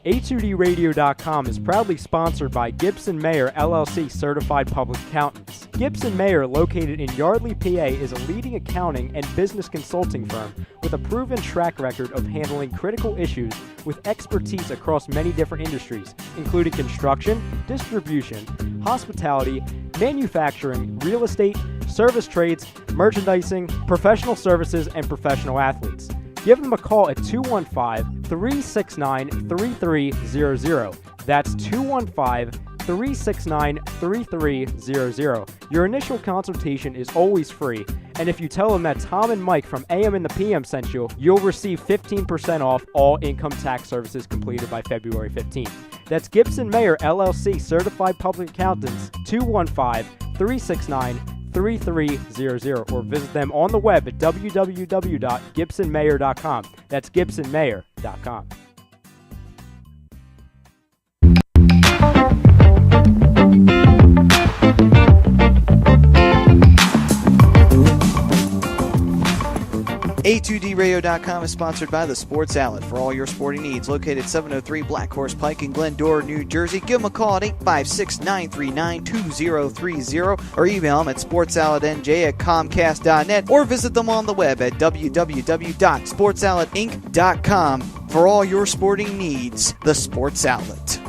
A2DRadio.com is proudly sponsored by Gibson Mayer, LLC, Certified Public Accountants. Gibson Mayer, located in Yardley, PA, is a leading accounting and business consulting firm with a proven track record of handling critical issues with expertise across many different industries, including construction, distribution, hospitality, manufacturing, real estate, service trades, merchandising, professional services, and professional athletes. Give them a call at 215-369-3300. That's 215-369-3300. Your initial consultation is always free, and if you tell them that Tom and Mike from AM and the PM sent you, you'll receive 15% off all income tax services completed by February 15th. That's Gibson Mayer, LLC, Certified Public Accountants, 215-369-3300. 3300 or visit them on the web at www.gibsonmayer.com. That's gibsonmayer.com. A2DRadio.com is sponsored by The Sports Outlet for all your sporting needs. Located 703 Black Horse Pike in Glendora, New Jersey. Give them a call at 856-939-2030 or email them at sportsoutletnj@comcast.net or visit them on the web at www.sportsoutletinc.com for all your sporting needs. The Sports Outlet.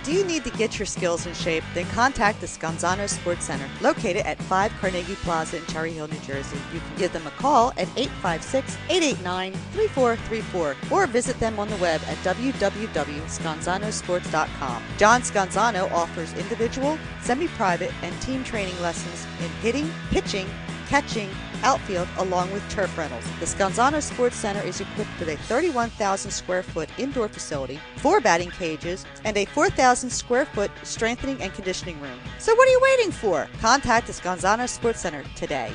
Do you need to get your skills in shape? Then contact the Scanzano Sports Center, located at 5 Carnegie Plaza in Cherry Hill, New Jersey. You can give them a call at 856-889-3434 or visit them on the web at www.scanzanosports.com. John Scanzano offers individual, semi-private, and team training lessons in hitting, pitching, catching, outfield, along with turf rentals. The Scanzano Sports Center is equipped with a 31,000 square foot indoor facility, 4 batting cages, and a 4,000 square foot strengthening and conditioning room. So what are you waiting for? Contact the Scanzano Sports Center today.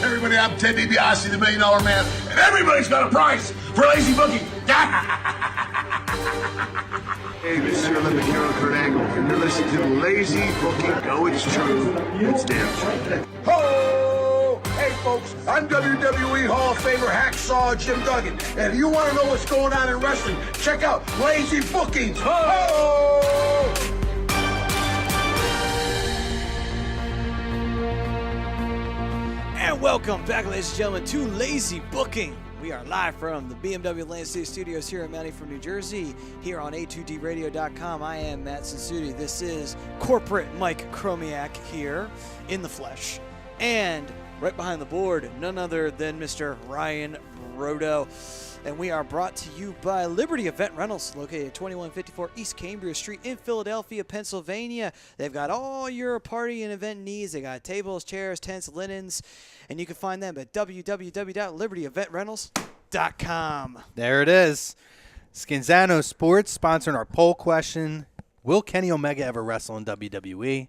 Everybody, I'm Ted DiBiase, the $1 Million Man, and everybody's got a price for lazy booking. Hey, this is your Olympic hero, Kurt Angle, and you're listening to the Lazy Booking. No, it's true. It's damn true. Ho! Hey, folks, I'm WWE Hall of Famer Hacksaw Jim Duggan, and if you want to know what's going on in wrestling, check out Lazy Bookings. Ho! And welcome back, ladies and gentlemen, to Lazy Booking. We are live from the BMW Land City Studios here in Mountie from New Jersey, here on A2DRadio.com. I am Matt Sensuti. This is Corporate Mike Chromiak here in the flesh. And right behind the board, none other than Mr. Ryan Brodo. And we are brought to you by Liberty Event Rentals, located at 2154 East Cambria Street in Philadelphia, Pennsylvania. They've got all your party and event needs. They got tables, chairs, tents, linens, and you can find them at www.libertyeventrentals.com. There it is. Scanzano Sports sponsoring our poll question. Will Kenny Omega ever wrestle in WWE?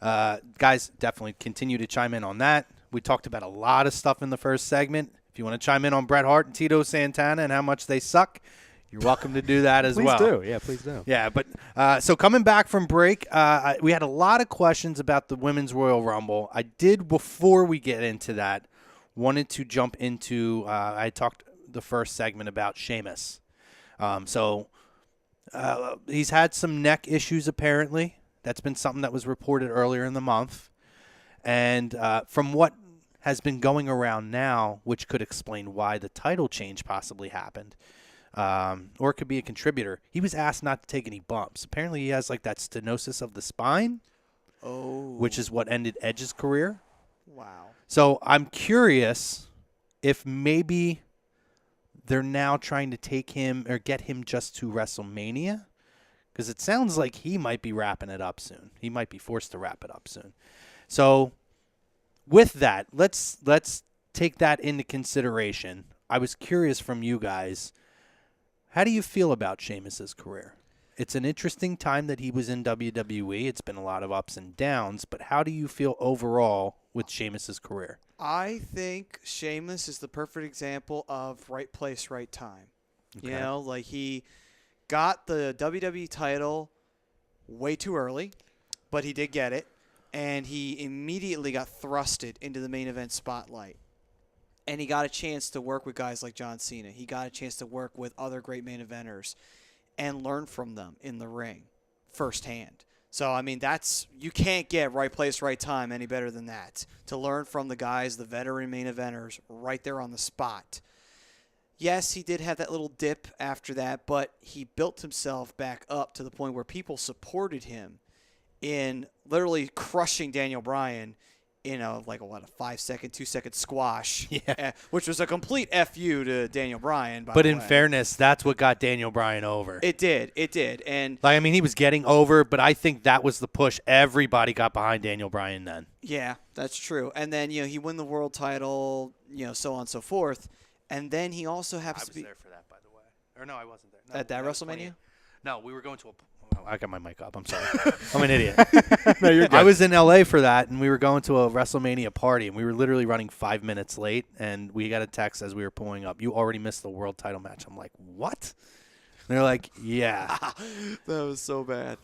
Guys, definitely continue to chime in on that. We talked about a lot of stuff in the first segment. If you want to chime in on Bret Hart and Tito Santana and how much they suck, you're welcome to do that as well. Please do. Yeah, please do. Yeah, but so coming back from break, we had a lot of questions about the Women's Royal Rumble. I did, before we get into that, wanted to jump into, I talked the first segment about Sheamus. He's had some neck issues apparently. That's been something that was reported earlier in the month. And from what has been going around now, which could explain why the title change possibly happened, or it could be a contributor. He was asked not to take any bumps. Apparently he has like that stenosis of the spine, which is what ended Edge's career. Wow. So I'm curious if maybe they're now trying to take him or get him just to WrestleMania, because it sounds like he might be wrapping it up soon. He might be forced to wrap it up soon. So with that, let's take that into consideration. I was curious from you guys, how do you feel about Sheamus's career? It's an interesting time that he was in WWE. It's been a lot of ups and downs, but how do you feel overall with Sheamus's career? I think Sheamus is the perfect example of right place, right time. Okay. You know, like he got the WWE title way too early, but he did get it. and he immediately got thrusted into the main event spotlight. And he got a chance to work with guys like John Cena. He got a chance to work with other great main eventers and learn from them in the ring firsthand. So, I mean, you can't get right place, right time any better than that. To learn from the guys, the veteran main eventers, right there on the spot. Yes, he did have that little dip after that, but he built himself back up to the point where people supported him in literally crushing Daniel Bryan in a 5-second, 2-second squash, which was a complete FU to Daniel Bryan. But in fairness, that's what got Daniel Bryan over. It did. And he was getting over, but I think that was the push. Everybody got behind Daniel Bryan then. Yeah, that's true. And then he won the world title, so on and so forth. And then he also happens to be. I was there for that, by the way. Or no, I wasn't there. No, at that WrestleMania? No, we were going to a. Oh, I got my mic up. I'm sorry. I'm an idiot. No, you're good. I was in L.A. for that, and we were going to a WrestleMania party, and we were literally running 5 minutes late, and we got a text as we were pulling up. You already missed the world title match. I'm like, what? And they're like, yeah. That was so bad.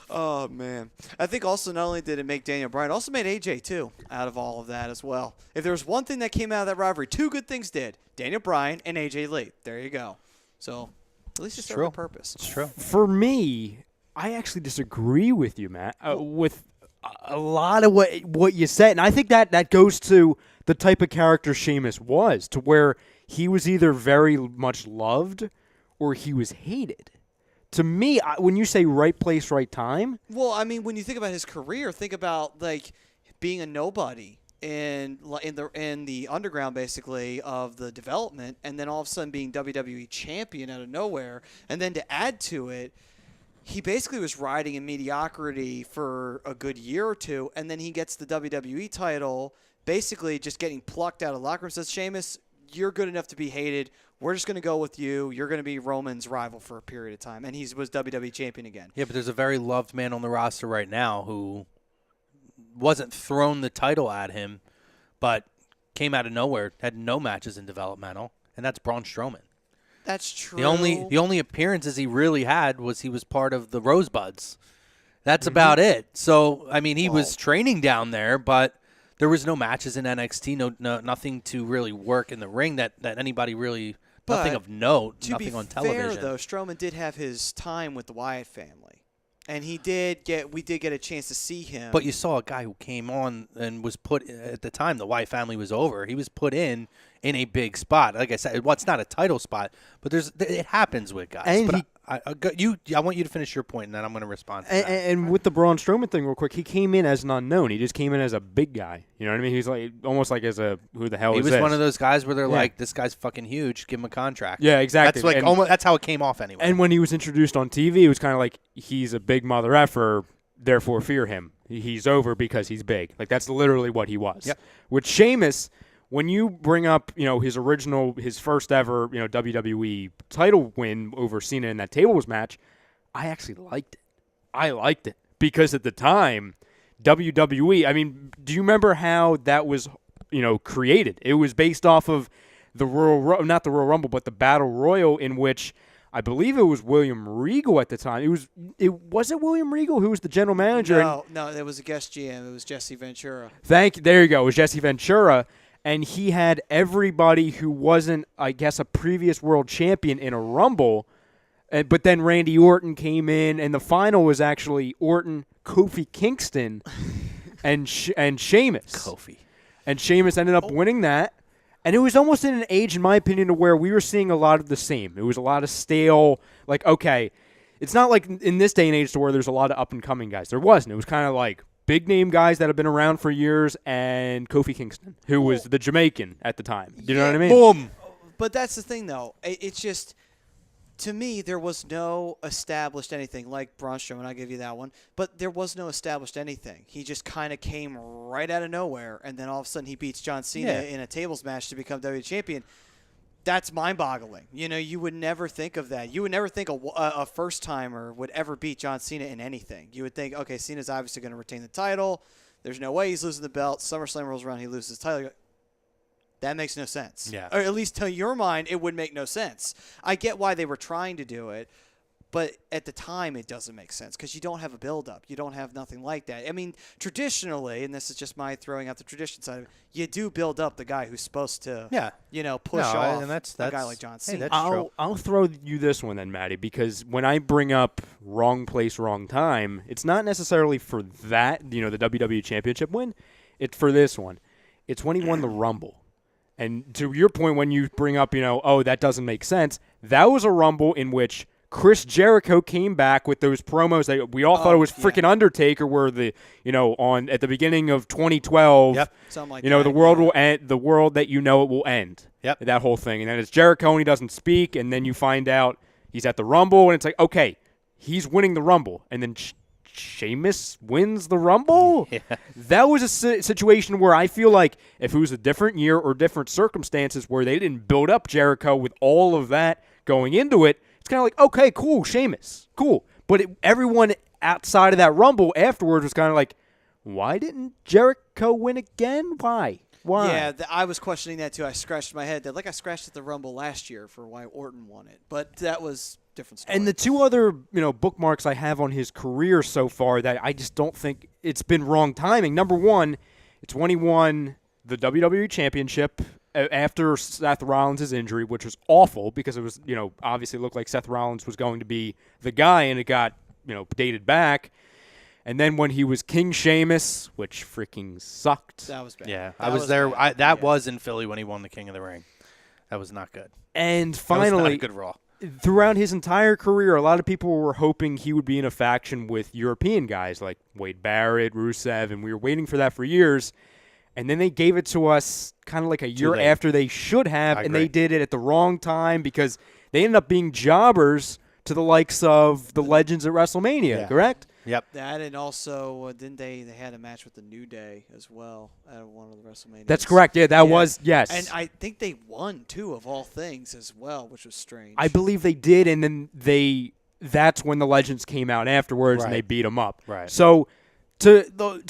Oh, man. I think also not only did it make Daniel Bryan, it also made AJ, too, out of all of that as well. If there was one thing that came out of that rivalry, two good things did. Daniel Bryan and AJ Lee. There you go. So at least it served a purpose. It's true. For me, I actually disagree with you, Matt, with a lot of what you said. And I think that goes to the type of character Sheamus was, to where he was either very much loved or he was hated. To me, when you say right place, right time. Well, I mean, when you think about his career, think about being a nobody in the underground, basically, of the development, and then all of a sudden being WWE champion out of nowhere, and then to add to it, he basically was riding in mediocrity for a good year or two, and then he gets the WWE title, basically just getting plucked out of the locker room. Says, Sheamus, you're good enough to be hated. We're just going to go with you. You're going to be Roman's rival for a period of time, and he was WWE champion again. Yeah, but there's a very loved man on the roster right now who wasn't thrown the title at him, but came out of nowhere, had no matches in developmental, and that's Braun Strowman. That's true. The only appearances he really had was he was part of the Rosebuds. That's about it. So, I mean, he was training down there, but there was no matches in NXT, no nothing to really work in the ring that anybody really, nothing of note, nothing on television. To be fair, though, Strowman did have his time with the Wyatt family. And we did get a chance to see him. But you saw a guy who came on and was put, at the time the Wyatt family was over, he was put in a big spot. Like I said, it's not a title spot, but it happens with guys. And but I want you to finish your point, and then I'm going to respond to that. And with the Braun Strowman thing, real quick, he came in as an unknown. He just came in as a big guy. You know what I mean? He's almost like as a who the hell is this? He was one of those guys where they're like, this guy's fucking huge. Give him a contract. Yeah, exactly. That's that's how it came off anyway. And when he was introduced on TV, it was kind of like, he's a big mother effer, therefore fear him. He's over because he's big. Like, that's literally what he was. Yep. With Sheamus, when you bring up, his first ever, WWE title win over Cena in that tables match, I actually liked it. I liked it because at the time, WWE, I mean, do you remember how that was, created? It was based off of not the Royal Rumble, but the Battle Royal, in which I believe it was William Regal at the time. Was it William Regal who was the general manager? No, it was a guest GM. It was Jesse Ventura. There you go. It was Jesse Ventura. And he had everybody who wasn't, I guess, a previous world champion in a Rumble. But then Randy Orton came in, and the final was actually Orton, Kofi Kingston, and Sheamus. Kofi. And Sheamus ended up winning that. And it was almost in an age, in my opinion, to where we were seeing a lot of the same. It was a lot of stale, like, okay, it's not like in this day and age to where there's a lot of up-and-coming guys. There wasn't. It was kind of like big-name guys that have been around for years, and Kofi Kingston, who was the Jamaican at the time. You know what I mean? Boom. But that's the thing, though. It's just, to me, there was no established anything like Braun Strowman. I'll give you that one. But there was no established anything. He just kind of came right out of nowhere, and then all of a sudden he beats John Cena in a tables match to become WWE champion. That's mind-boggling. You would never think of that. You would never think a first-timer would ever beat John Cena in anything. You would think, okay, Cena's obviously going to retain the title. There's no way he's losing the belt. SummerSlam rolls around, he loses the title. That makes no sense. Yeah. Or at least to your mind, it would make no sense. I get why they were trying to do it, But at the time, it doesn't make sense because you don't have a build-up. You don't have nothing like that. I mean, traditionally, and this is just my throwing out the tradition side of it, you do build up the guy who's supposed to, push off and that's a guy like John Cena. Hey, that's true. I'll throw you this one then, Maddie, because when I bring up wrong place, wrong time, it's not necessarily for that, the WWE Championship win. It's for this one. It's when he won the Rumble. And to your point, when you bring up, that doesn't make sense, that was a Rumble in which Chris Jericho came back with those promos that we all thought it was freaking Undertaker, where at the beginning of 2012, something like the world will end, the world that it will end. Yep. That whole thing. And then it's Jericho and he doesn't speak, and then you find out he's at the Rumble, and it's like, okay, he's winning the Rumble. And then Sheamus wins the Rumble? Yeah. That was a situation where I feel like if it was a different year or different circumstances where they didn't build up Jericho with all of that going into it, it's kind of like, okay, cool, Sheamus, cool. But everyone outside of that Rumble afterwards was kind of like, why didn't Jericho win again? Why? Yeah, I was questioning that too. I scratched my head. I scratched at the Rumble last year for why Orton won it. But that was a different story. And the two other, bookmarks I have on his career so far that I just don't think it's been wrong timing. Number one, it's when he won the WWE Championship after Seth Rollins' injury, which was awful because it was, obviously looked like Seth Rollins was going to be the guy, and it got, dated back. And then when he was King Sheamus, which freaking sucked. That was bad. Yeah, That I was was there. bad. That was in Philly when he won the King of the Ring. That was not good. And That was not finally, a good Raw. throughout his entire career, a lot of people were hoping he would be in a faction with European guys like Wade Barrett, Rusev, and we were waiting for that for years. And then they gave it to us kind of like a year after they should have, and they did it at the wrong time because they ended up being jobbers to the likes of the legends at WrestleMania, correct? Yep. That, and also didn't they had a match with the New Day as well at one of the WrestleMania. That's correct. Yeah, that was, yes. And I think they won, too, of all things as well, which was strange. I believe they did, and then that's when the legends came out afterwards and they beat them up. Right. So to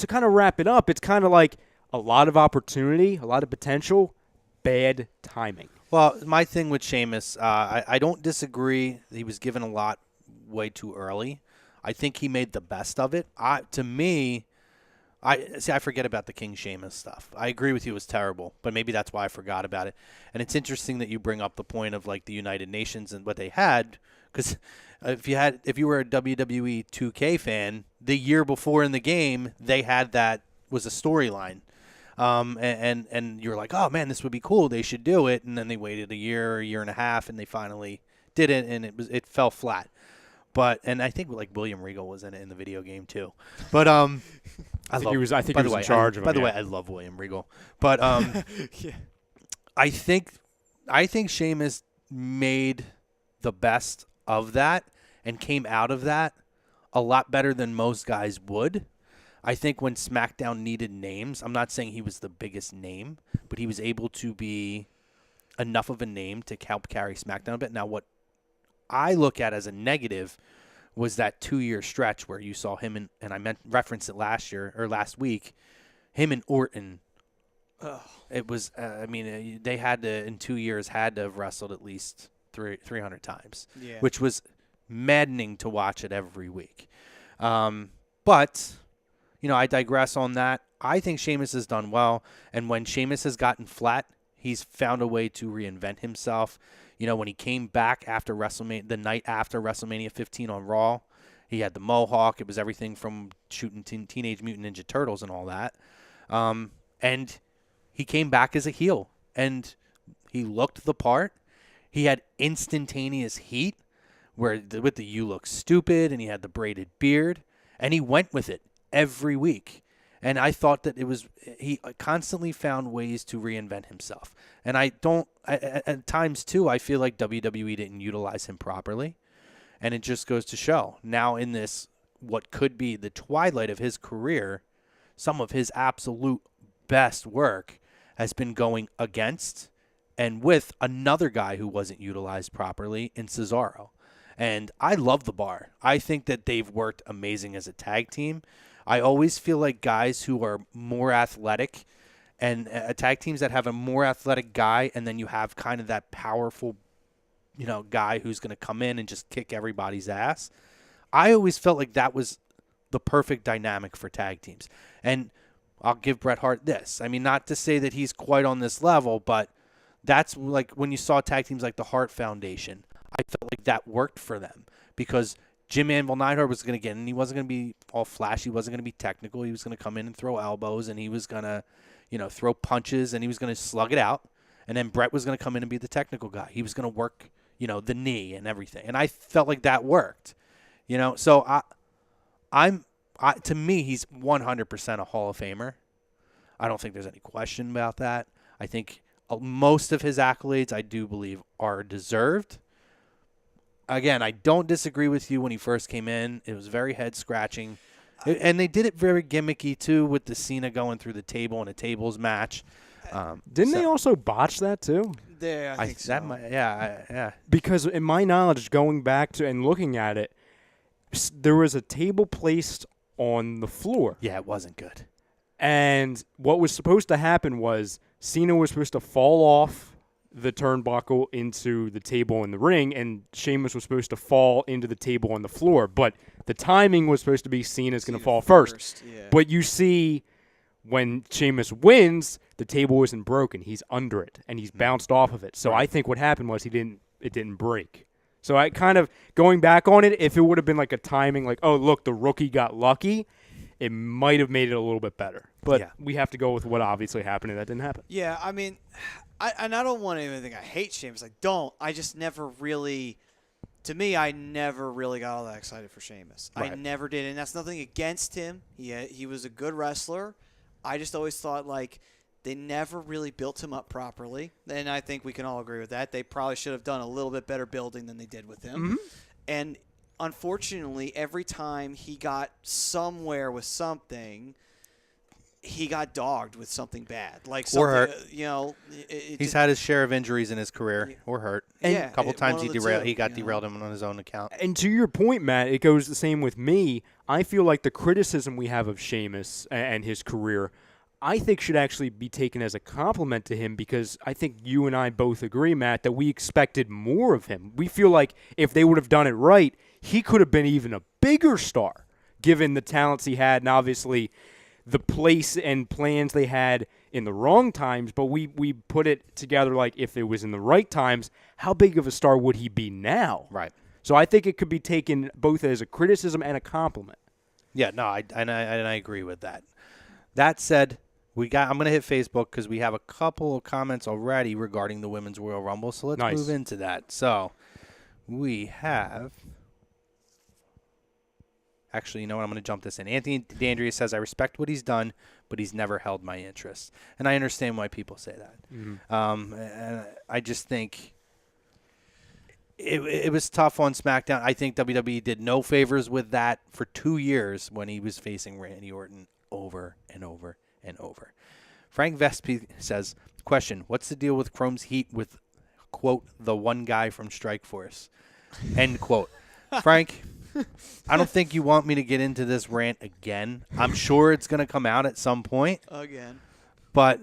kind of wrap it up, it's kind of like a lot of opportunity, a lot of potential, bad timing. Well, my thing with Sheamus, I don't disagree. He was given a lot way too early. I think he made the best of it. To me, I forget about the King Sheamus stuff. I agree with you; it was terrible, but maybe that's why I forgot about it. And it's interesting that you bring up the point of like the United Nations and what they had, because if you were a WWE 2K fan, the year before in the game they had that was a storyline. And you're like, oh man, this would be cool. They should do it. And then they waited a year and a half, and they finally did it, and it fell flat. And I think like William Regal was in it in the video game too. But I think he was in charge of it. By the way, I love William Regal. But I think Sheamus made the best of that and came out of that a lot better than most guys would. I think when SmackDown needed names, I'm not saying he was the biggest name, but he was able to be enough of a name to help carry SmackDown a bit. Now, what I look at as a negative was that 2-year stretch where you saw him and I referenced it last week, him and Orton. It was, they had to, in 2 years, had to have wrestled at least 300 times, which was maddening to watch it every week. But I digress on that. I think Sheamus has done well, and when Sheamus has gotten flat, he's found a way to reinvent himself. When he came back after WrestleMania, the night after WrestleMania 15 on Raw, he had the mohawk. It was everything from shooting Teenage Mutant Ninja Turtles and all that. And he came back as a heel, and he looked the part. He had instantaneous heat with the "you look stupid," and he had the braided beard, and he went with it every week. And I thought that he constantly found ways to reinvent himself. And at times too, I feel like WWE didn't utilize him properly. And it just goes to show now in this, what could be the twilight of his career, some of his absolute best work has been going against and with another guy who wasn't utilized properly in Cesaro. And I love the Bar. I think that they've worked amazing as a tag team. I always feel like guys who are more athletic and tag teams that have a more athletic guy, and then you have kind of that powerful, guy who's going to come in and just kick everybody's ass. I always felt like that was the perfect dynamic for tag teams. And I'll give Bret Hart this. I mean, not to say that he's quite on this level, but that's like when you saw tag teams like the Hart Foundation, I felt like that worked for them because Jim Anvil Neidhart was going to get in. He wasn't going to be all flashy. He wasn't going to be technical. He was going to come in and throw elbows, and he was going to, throw punches, and he was going to slug it out. And then Bret was going to come in and be the technical guy. He was going to work, the knee and everything. And I felt like that worked, So to me, he's 100% a Hall of Famer. I don't think there's any question about that. I think most of his accolades, I do believe, are deserved. Again, I don't disagree with you when he first came in. It was very head-scratching. And they did it very gimmicky, too, with the Cena going through the table in a tables match. Didn't they also botch that, too? Yeah, I think so. Yeah. Because in my knowledge, going back to and looking at it, there was a table placed on the floor. Yeah, it wasn't good. And what was supposed to happen was Cena was supposed to fall off the turnbuckle into the table in the ring, and Sheamus was supposed to fall into the table on the floor. But the timing was supposed to be Cena's going to fall first. Yeah. But you see, when Sheamus wins, the table isn't broken. He's under it, and he's bounced off of it. So I think what happened was it didn't break. So I kind of, going back on it, if it would have been like a timing, like, oh, look, the rookie got lucky, it might have made it a little bit better. But we have to go with what obviously happened, and that didn't happen. Yeah, I mean, I don't want anyone to think I hate Sheamus. I don't. I just never really, to me, I never really got all that excited for Sheamus. Right. I never did, and that's nothing against him. He was a good wrestler. I just always thought, like, they never really built him up properly, and I think we can all agree with that. They probably should have done a little bit better building than they did with him. Mm-hmm. And unfortunately, every time he got somewhere with something, he got dogged with something bad, like something, or hurt. He's had his share of injuries in his career, or hurt. And a couple times he got two, derailed him on his own account. And to your point, Matt, it goes the same with me. I feel like the criticism we have of Sheamus and his career, I think should actually be taken as a compliment to him, because I think you and I both agree, Matt, that we expected more of him. We feel like if they would have done it right, he could have been even a bigger star, given the talents he had and obviously the place and plans they had in the wrong times. But we put it together like if it was in the right times, how big of a star would he be now? Right. So I think it could be taken both as a criticism and a compliment. Yeah, no, I agree with that. That said, I'm going to hit Facebook because we have a couple of comments already regarding the Women's Royal Rumble. So let's move into that. So we have... Actually, you know what? I'm going to jump this in. Anthony D'Andrea says, I respect what he's done, but he's never held my interest. And I understand why people say that. Mm-hmm. And I just think it was tough on SmackDown. I think WWE did no favors with that for 2 years when he was facing Randy Orton over and over and over. Frank Vespi says, question, what's the deal with Chrome's heat with, quote, the one guy from Strikeforce, end quote. Frank... I don't think you want me to get into this rant again. I'm sure it's going to come out at some point. Again. But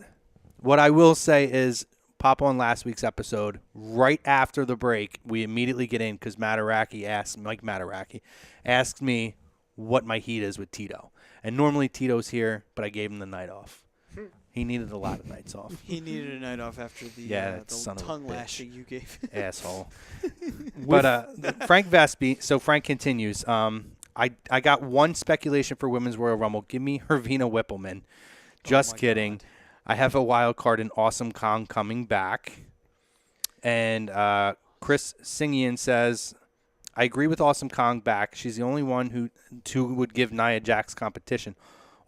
what I will say is pop on last week's episode. Right after the break, we immediately get in because Mike Mataraki asked me what my heat is with Tito. And normally Tito's here, but I gave him the night off. He needed a lot of nights off. He needed a night off after the tongue lashing you gave. Asshole. But Frank Vespi, so Frank continues. I got one speculation for Women's Royal Rumble. Give me Hervina Whippleman. Just kidding. God. I have a wild card in Awesome Kong coming back. And Chris Singian says, I agree with Awesome Kong back. She's the only one who would give Nia Jax competition.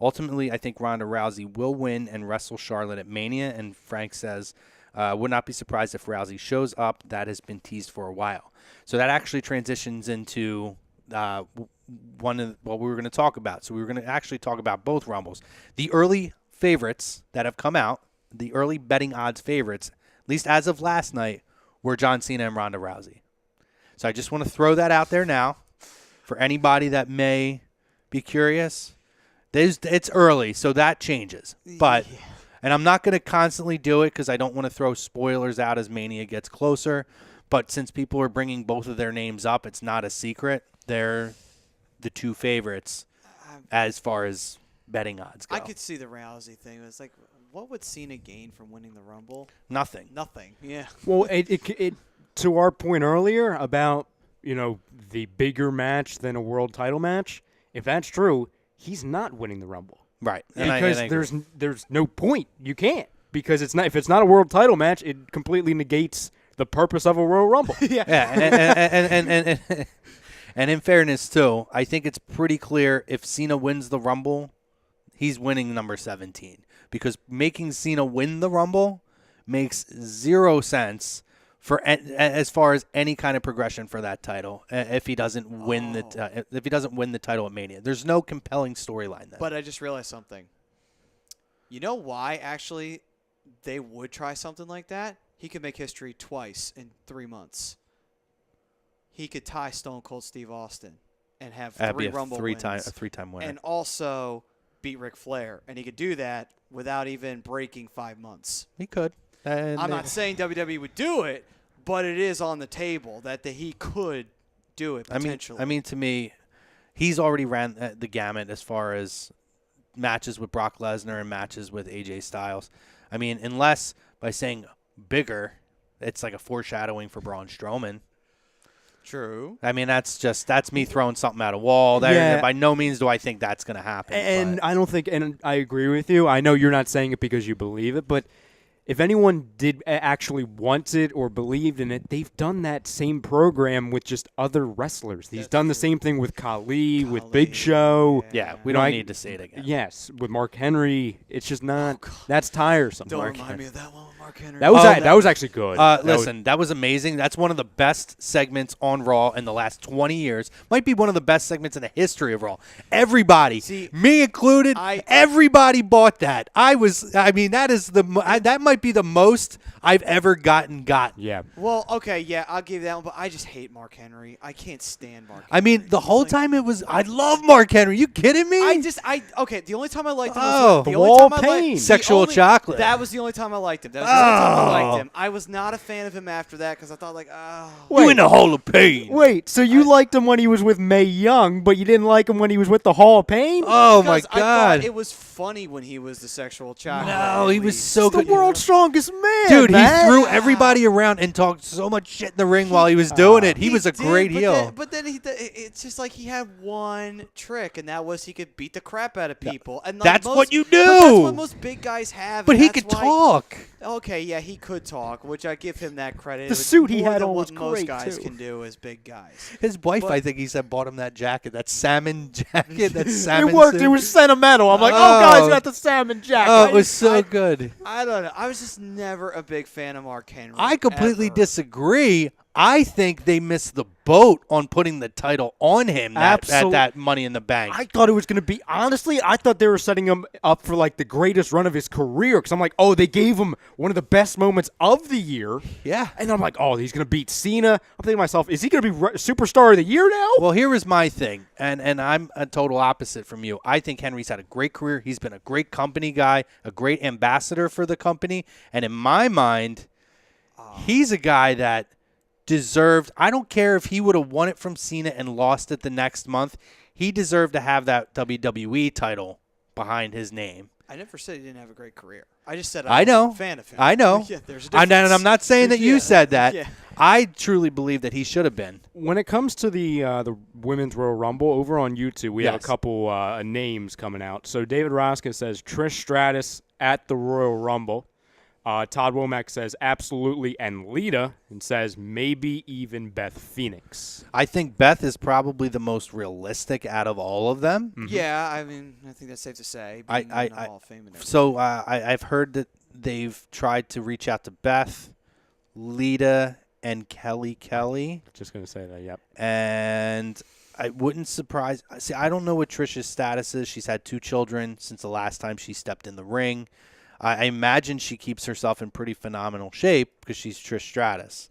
Ultimately, I think Ronda Rousey will win and wrestle Charlotte at Mania. And Frank says, would not be surprised if Rousey shows up. That has been teased for a while. So that actually transitions into one of what we were going to talk about. So we were going to actually talk about both Rumbles. The early favorites that have come out, the early betting odds favorites, at least as of last night, were John Cena and Ronda Rousey. So I just want to throw that out there now for anybody that may be curious. It's early, so that changes. But and I'm not going to constantly do it because I don't want to throw spoilers out as Mania gets closer. But since people are bringing both of their names up, it's not a secret. They're the two favorites as far as betting odds go. I could see the Rousey thing. It's like, what would Cena gain from winning the Rumble? Nothing. Nothing. Yeah. Well, it to our point earlier about, the bigger match than a world title match, if that's true, he's not winning the Rumble. Right. Because there's no point. You can't. Because if it's not a world title match, it completely negates the purpose of a Royal Rumble. And in fairness, too, I think it's pretty clear if Cena wins the Rumble, he's winning number 17. Because making Cena win the Rumble makes zero sense as far as any kind of progression for that title. If he doesn't win the title at Mania, there's no compelling storyline there. But I just realized something. You know why actually they would try something like that? He could make history twice in 3 months. He could tie Stone Cold Steve Austin and have three Rumble wins. A three-time winner. And also beat Ric Flair. And he could do that without even breaking 5 months. He could. I'm not saying WWE would do it, but it is on the table that he could do it potentially. I mean, to me, he's already ran the gamut as far as matches with Brock Lesnar and matches with AJ Styles. I mean, unless by saying bigger, it's like a foreshadowing for Braun Strowman. True. I mean, that's me throwing something at a wall. By no means do I think that's going to happen. And I don't think, and I agree with you. I know you're not saying it because you believe it, but if anyone did actually want it or believed in it, they've done that same program with just other wrestlers. He's done the same thing with Khali, with Big Show. Yeah, we don't need to say it again. Yes, with Mark Henry. It's just not. That's tiresome. Don't remind me of that one with Mark Henry. That was actually good. That was amazing. That's one of the best segments on Raw in the last 20 years. Might be one of the best segments in the history of Raw. Everybody, me included, everybody bought that. That might be the most I've ever gotten. Yeah. Well, okay, yeah, I'll give that one, but I just hate Mark Henry. I can't stand Mark Henry. I mean, the whole time I love Mark Henry. You kidding me? The only time I liked him was the wall pain. Sexual chocolate. That was the only time I liked him. That was the only time I liked him. I was not a fan of him after that because I thought you in the Hall of Pain. Wait, so you liked him when he was with Mae Young, but you didn't like him when he was with the Hall of Pain? Oh my God! I thought it was funny when he was the sexual chocolate. No, he was so good. The world's strongest man, dude. He threw everybody around and talked so much shit in the ring while he was doing it. He was a great heel. But then it's just like he had one trick, and that was he could beat the crap out of people. And that's what you do. But that's what most big guys have. But he could talk. Okay, yeah, he could talk, which I give him that credit. The suit he had on was was most great, guys too. can do as big guys. His wife, I think he said, bought him that jacket, that salmon jacket, that salmon It worked. suit. It was sentimental. I'm like, guys, you got the salmon jacket. Oh, it was so good. I don't know. I was just never a big fan of Mark Henry. I completely ever. disagree. I think they missed the boat on putting the title on him at that Money in the Bank. I thought it was going to be, honestly, I thought they were setting him up for like the greatest run of his career because I'm like, they gave him one of the best moments of the year. Yeah. And I'm like, he's going to beat Cena. I'm thinking to myself, is he going to be Superstar of the Year now? Well, here was my thing, and I'm a total opposite from you. I think Henry's had a great career. He's been a great company guy, a great ambassador for the company, and in my mind, he's a guy that deserved. I don't care if he would have won it from Cena and lost it the next month. He deserved to have that WWE title behind his name. I never said he didn't have a great career. I just said I know. I'm a fan of him. I know. Yeah, there's a and difference. I'm not saying that you said that. Yeah. I truly believe that he should have been. When it comes to the Women's Royal Rumble, over on YouTube, we have a couple names coming out. So David Raska says Trish Stratus at the Royal Rumble. Todd Womack says absolutely and Lita, and says maybe even Beth Phoenix. I think Beth is probably the most realistic out of all of them. Mm-hmm. Yeah, I mean, I think that's safe to say. Being in the Hall of Fame and everything. So I've heard that they've tried to reach out to Beth, Lita, and Kelly. Just going to say that, yep. And I wouldn't surprise. See, I don't know what Trish's status is. She's had 2 children since the last time she stepped in the ring. I imagine she keeps herself in pretty phenomenal shape because she's Trish Stratus,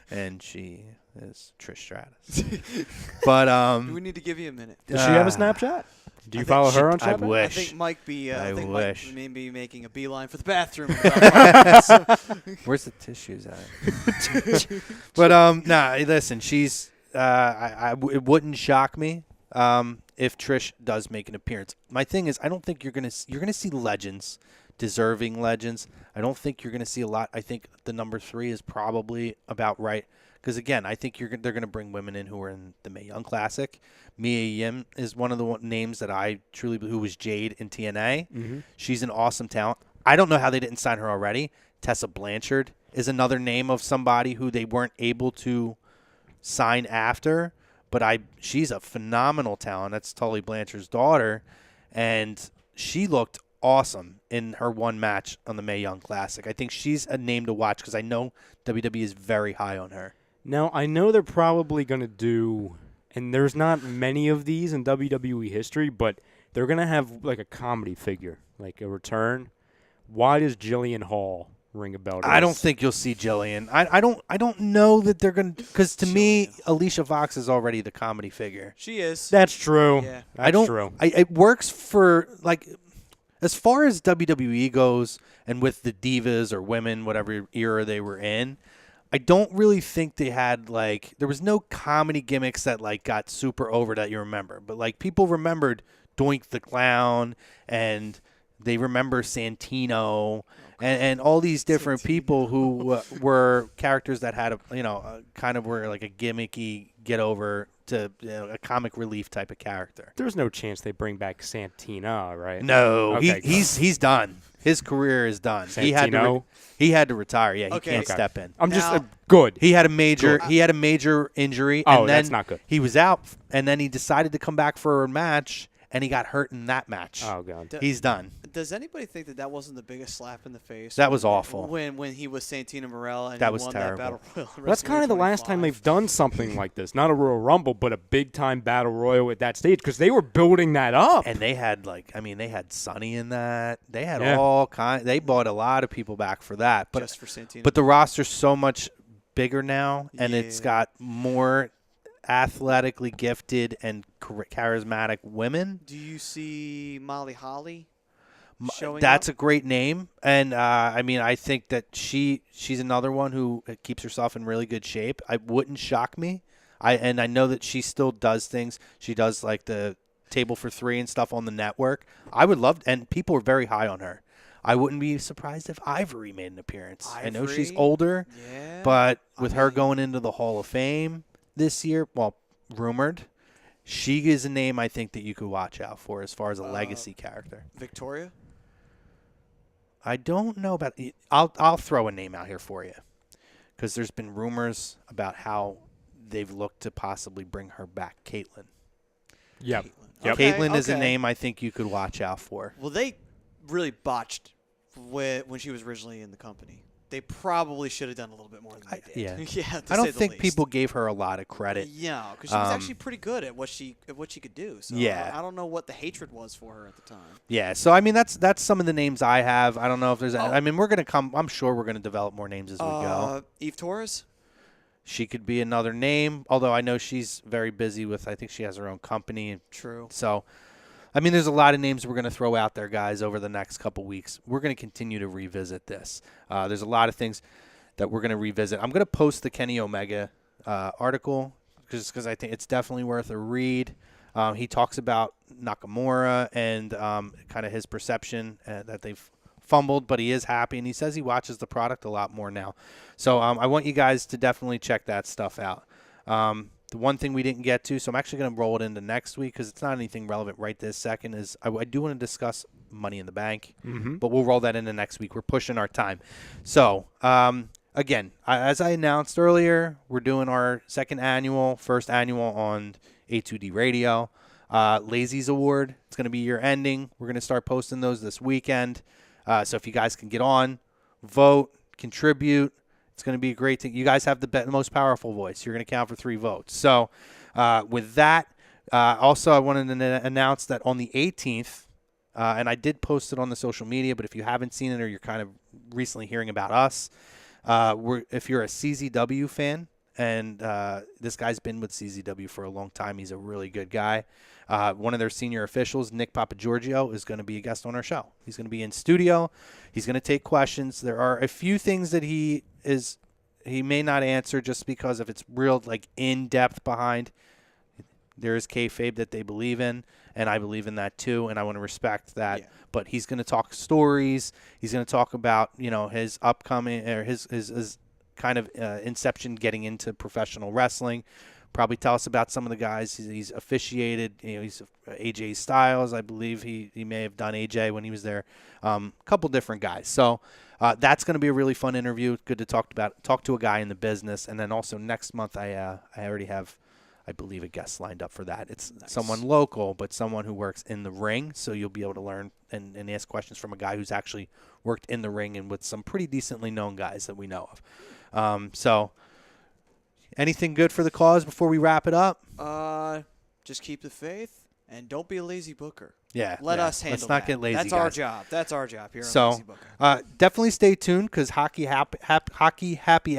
and she is Trish Stratus. But we need to give you a minute. Does she have a Snapchat? Do you follow her on I Snapchat? wish. I think Mike be. I think wish. Mike may be making a beeline for the bathroom. Where's the tissues at? But nah. Listen, she's. It wouldn't shock me if Trish does make an appearance. My thing is, I don't think you're gonna see legends, deserving legends. I don't think you're gonna see a lot. I think the number 3 is probably about right. Because again, I think they're gonna bring women in who are in the Mae Young Classic. Mia Yim is one of the names that I truly believe, who was Jade in TNA. Mm-hmm. She's an awesome talent. I don't know how they didn't sign her already. Tessa Blanchard is another name of somebody who they weren't able to sign after, but she's a phenomenal talent. That's Tully Blanchard's daughter, and she looked awesome in her one match on the Mae Young Classic. I think she's a name to watch because I know WWE is very high on her. Now, I know they're probably going to do, and there's not many of these in WWE history, but they're going to have like a comedy figure, like a return. Why does Jillian Hall ring a bell to I us? don't think you'll see Jillian. I don't know that they're going to, because to me, Alicia Fox is already the comedy figure. She is. That's true. Yeah. That's true. It works for, like, as far as WWE goes, and with the divas or women, whatever era they were in, I don't really think they had, like, there was no comedy gimmicks that, like, got super over that you remember. But, like, people remembered Doink the Clown, and they remember Santino, and all these different people who were characters that had kind of were like a gimmicky get over to a comic relief type of character. There's no chance they bring back Santina, right? No, Okay, he's done. His career is done. Santino? He had to retire. Yeah, he Okay. can't step in. I'm just Now- good. He had a major injury. Oh, and then that's not good. He was out, and then he decided to come back for a match, and he got hurt in that match. Oh, God. He's done. Does anybody think that wasn't the biggest slap in the face? That was awful. When he was Santina Morel and That he was won terrible. that battle royal. at That's kind of the last time 25. they've done something like this. Not a Royal Rumble, but a big-time Battle Royal at that stage because they were building that up. And they had they had Sonny in that. They had Yeah. all kind. They bought a lot of people back for that. But just for Santina. but the roster's so much bigger now, and it's Yeah. got more athletically gifted and charismatic women. do you see Molly Holly showing That's up? a great name, and I think that she's another one who keeps herself in really good shape. I wouldn't shock me. I know that she still does things. She does like the Table for Three and stuff on the network. I would love, and people are very high on her. I wouldn't be surprised if Ivory made an appearance. I know she's Ivory? older, Yeah. but with her going into the Hall of Fame this year, well, rumored, she is a name I think that you could watch out for as far as a legacy character. Victoria? I don't know about. I'll throw a name out here for you, because there's been rumors about how they've looked to possibly bring her back. Caitlyn. Yep. Okay, Caitlyn is a okay. name I think you could watch out for. Well, they really botched when she was originally in the company. They probably should have done a little bit more than they did. Yeah. Yeah, to I don't say the think least. people gave her a lot of credit. Yeah, because she was actually pretty good at what she could do. So Yeah. I don't know what the hatred was for her at the time. Yeah, so that's some of the names I have. I don't know if there's. We're gonna come. I'm sure we're gonna develop more names as we go. Eve Torres? She could be another name, although I know she's very busy with. I think she has her own company. True. So, there's a lot of names we're going to throw out there, guys, over the next couple weeks. We're going to continue to revisit this. There's a lot of things that we're going to revisit. I'm going to post the Kenny Omega article because I think it's definitely worth a read. He talks about Nakamura and kind of his perception that they've fumbled, but he is happy, and he says he watches the product a lot more now. So I want you guys to definitely check that stuff out. The one thing we didn't get to, so I'm actually going to roll it into next week because it's not anything relevant right this second, is I do want to discuss Money in the Bank, but we'll roll that into next week. We're pushing our time. So, again, as I announced earlier, we're doing our first annual on A2D Radio. Lazies Award, it's going to be year ending. We're going to start posting those this weekend. So if you guys can get on, vote, contribute, it's going to be a great thing. You guys have the most powerful voice. You're going to count for 3 votes. So with that, also I wanted to announce that on the 18th, and I did post it on the social media, but if you haven't seen it or you're kind of recently hearing about us, if you're a CZW fan and this guy's been with CZW for a long time. He's a really good guy. One of their senior officials, Nick Papagiorgio, is going to be a guest on our show. He's going to be in studio. He's going to take questions. There are a few things that he may not answer just because if it's real in-depth behind. There is kayfabe that they believe in, and I believe in that too, and I want to respect that. Yeah. But he's going to talk stories. He's going to talk about his upcoming or his kind of inception getting into professional wrestling. Probably tell us about some of the guys he's officiated. He's AJ Styles, I believe he may have done AJ when he was there. A couple different guys. So that's going to be a really fun interview. Good to talk to a guy in the business. And then also next month I already have, I believe, a guest lined up for that. It's nice. Someone local, but someone who works in the ring. So you'll be able to learn and ask questions from a guy who's actually worked in the ring and with some pretty decently known guys that we know of. So anything good for the cause before we wrap it up? Just keep the faith and don't be a lazy booker. Yeah. Let us handle Let's not get lazy, That's guys. our job. That's our job here so, on Lazy Booker. Definitely stay tuned because Hockey Happy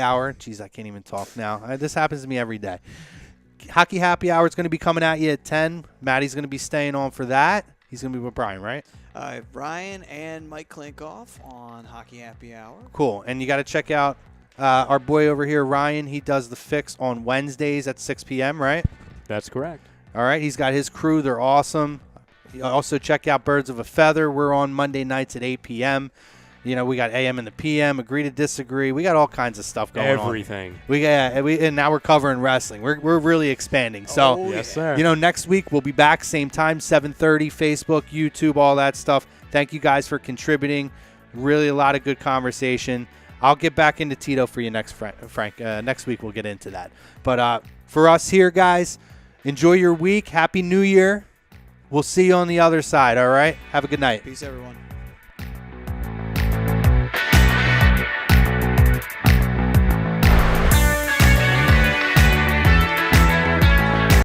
Hour. Jeez, I can't even talk now. This happens to me every day. Hockey Happy Hour is going to be coming at you at 10. Maddie's going to be staying on for that. He's going to be with Brian, right? Brian and Mike Klinkoff on Hockey Happy Hour. Cool. And you got to check out our boy over here, Ryan. He does the Fix on Wednesdays at 6 p.m., right? That's correct. All right. He's got his crew. They're awesome. Also check out Birds of a Feather. We're on Monday nights at 8 p.m. We got AM and the PM, Agree to Disagree. We got all kinds of stuff going on. Everything. And now we're covering wrestling. We're really expanding. So, yes, sir. Next week we'll be back same time, 7:30, Facebook, YouTube, all that stuff. Thank you guys for contributing. Really a lot of good conversation. I'll get back into Tito for you next, Frank. Next week we'll get into that. But for us here, guys, enjoy your week. Happy New Year. We'll see you on the other side, all right? Have a good night. Peace, everyone.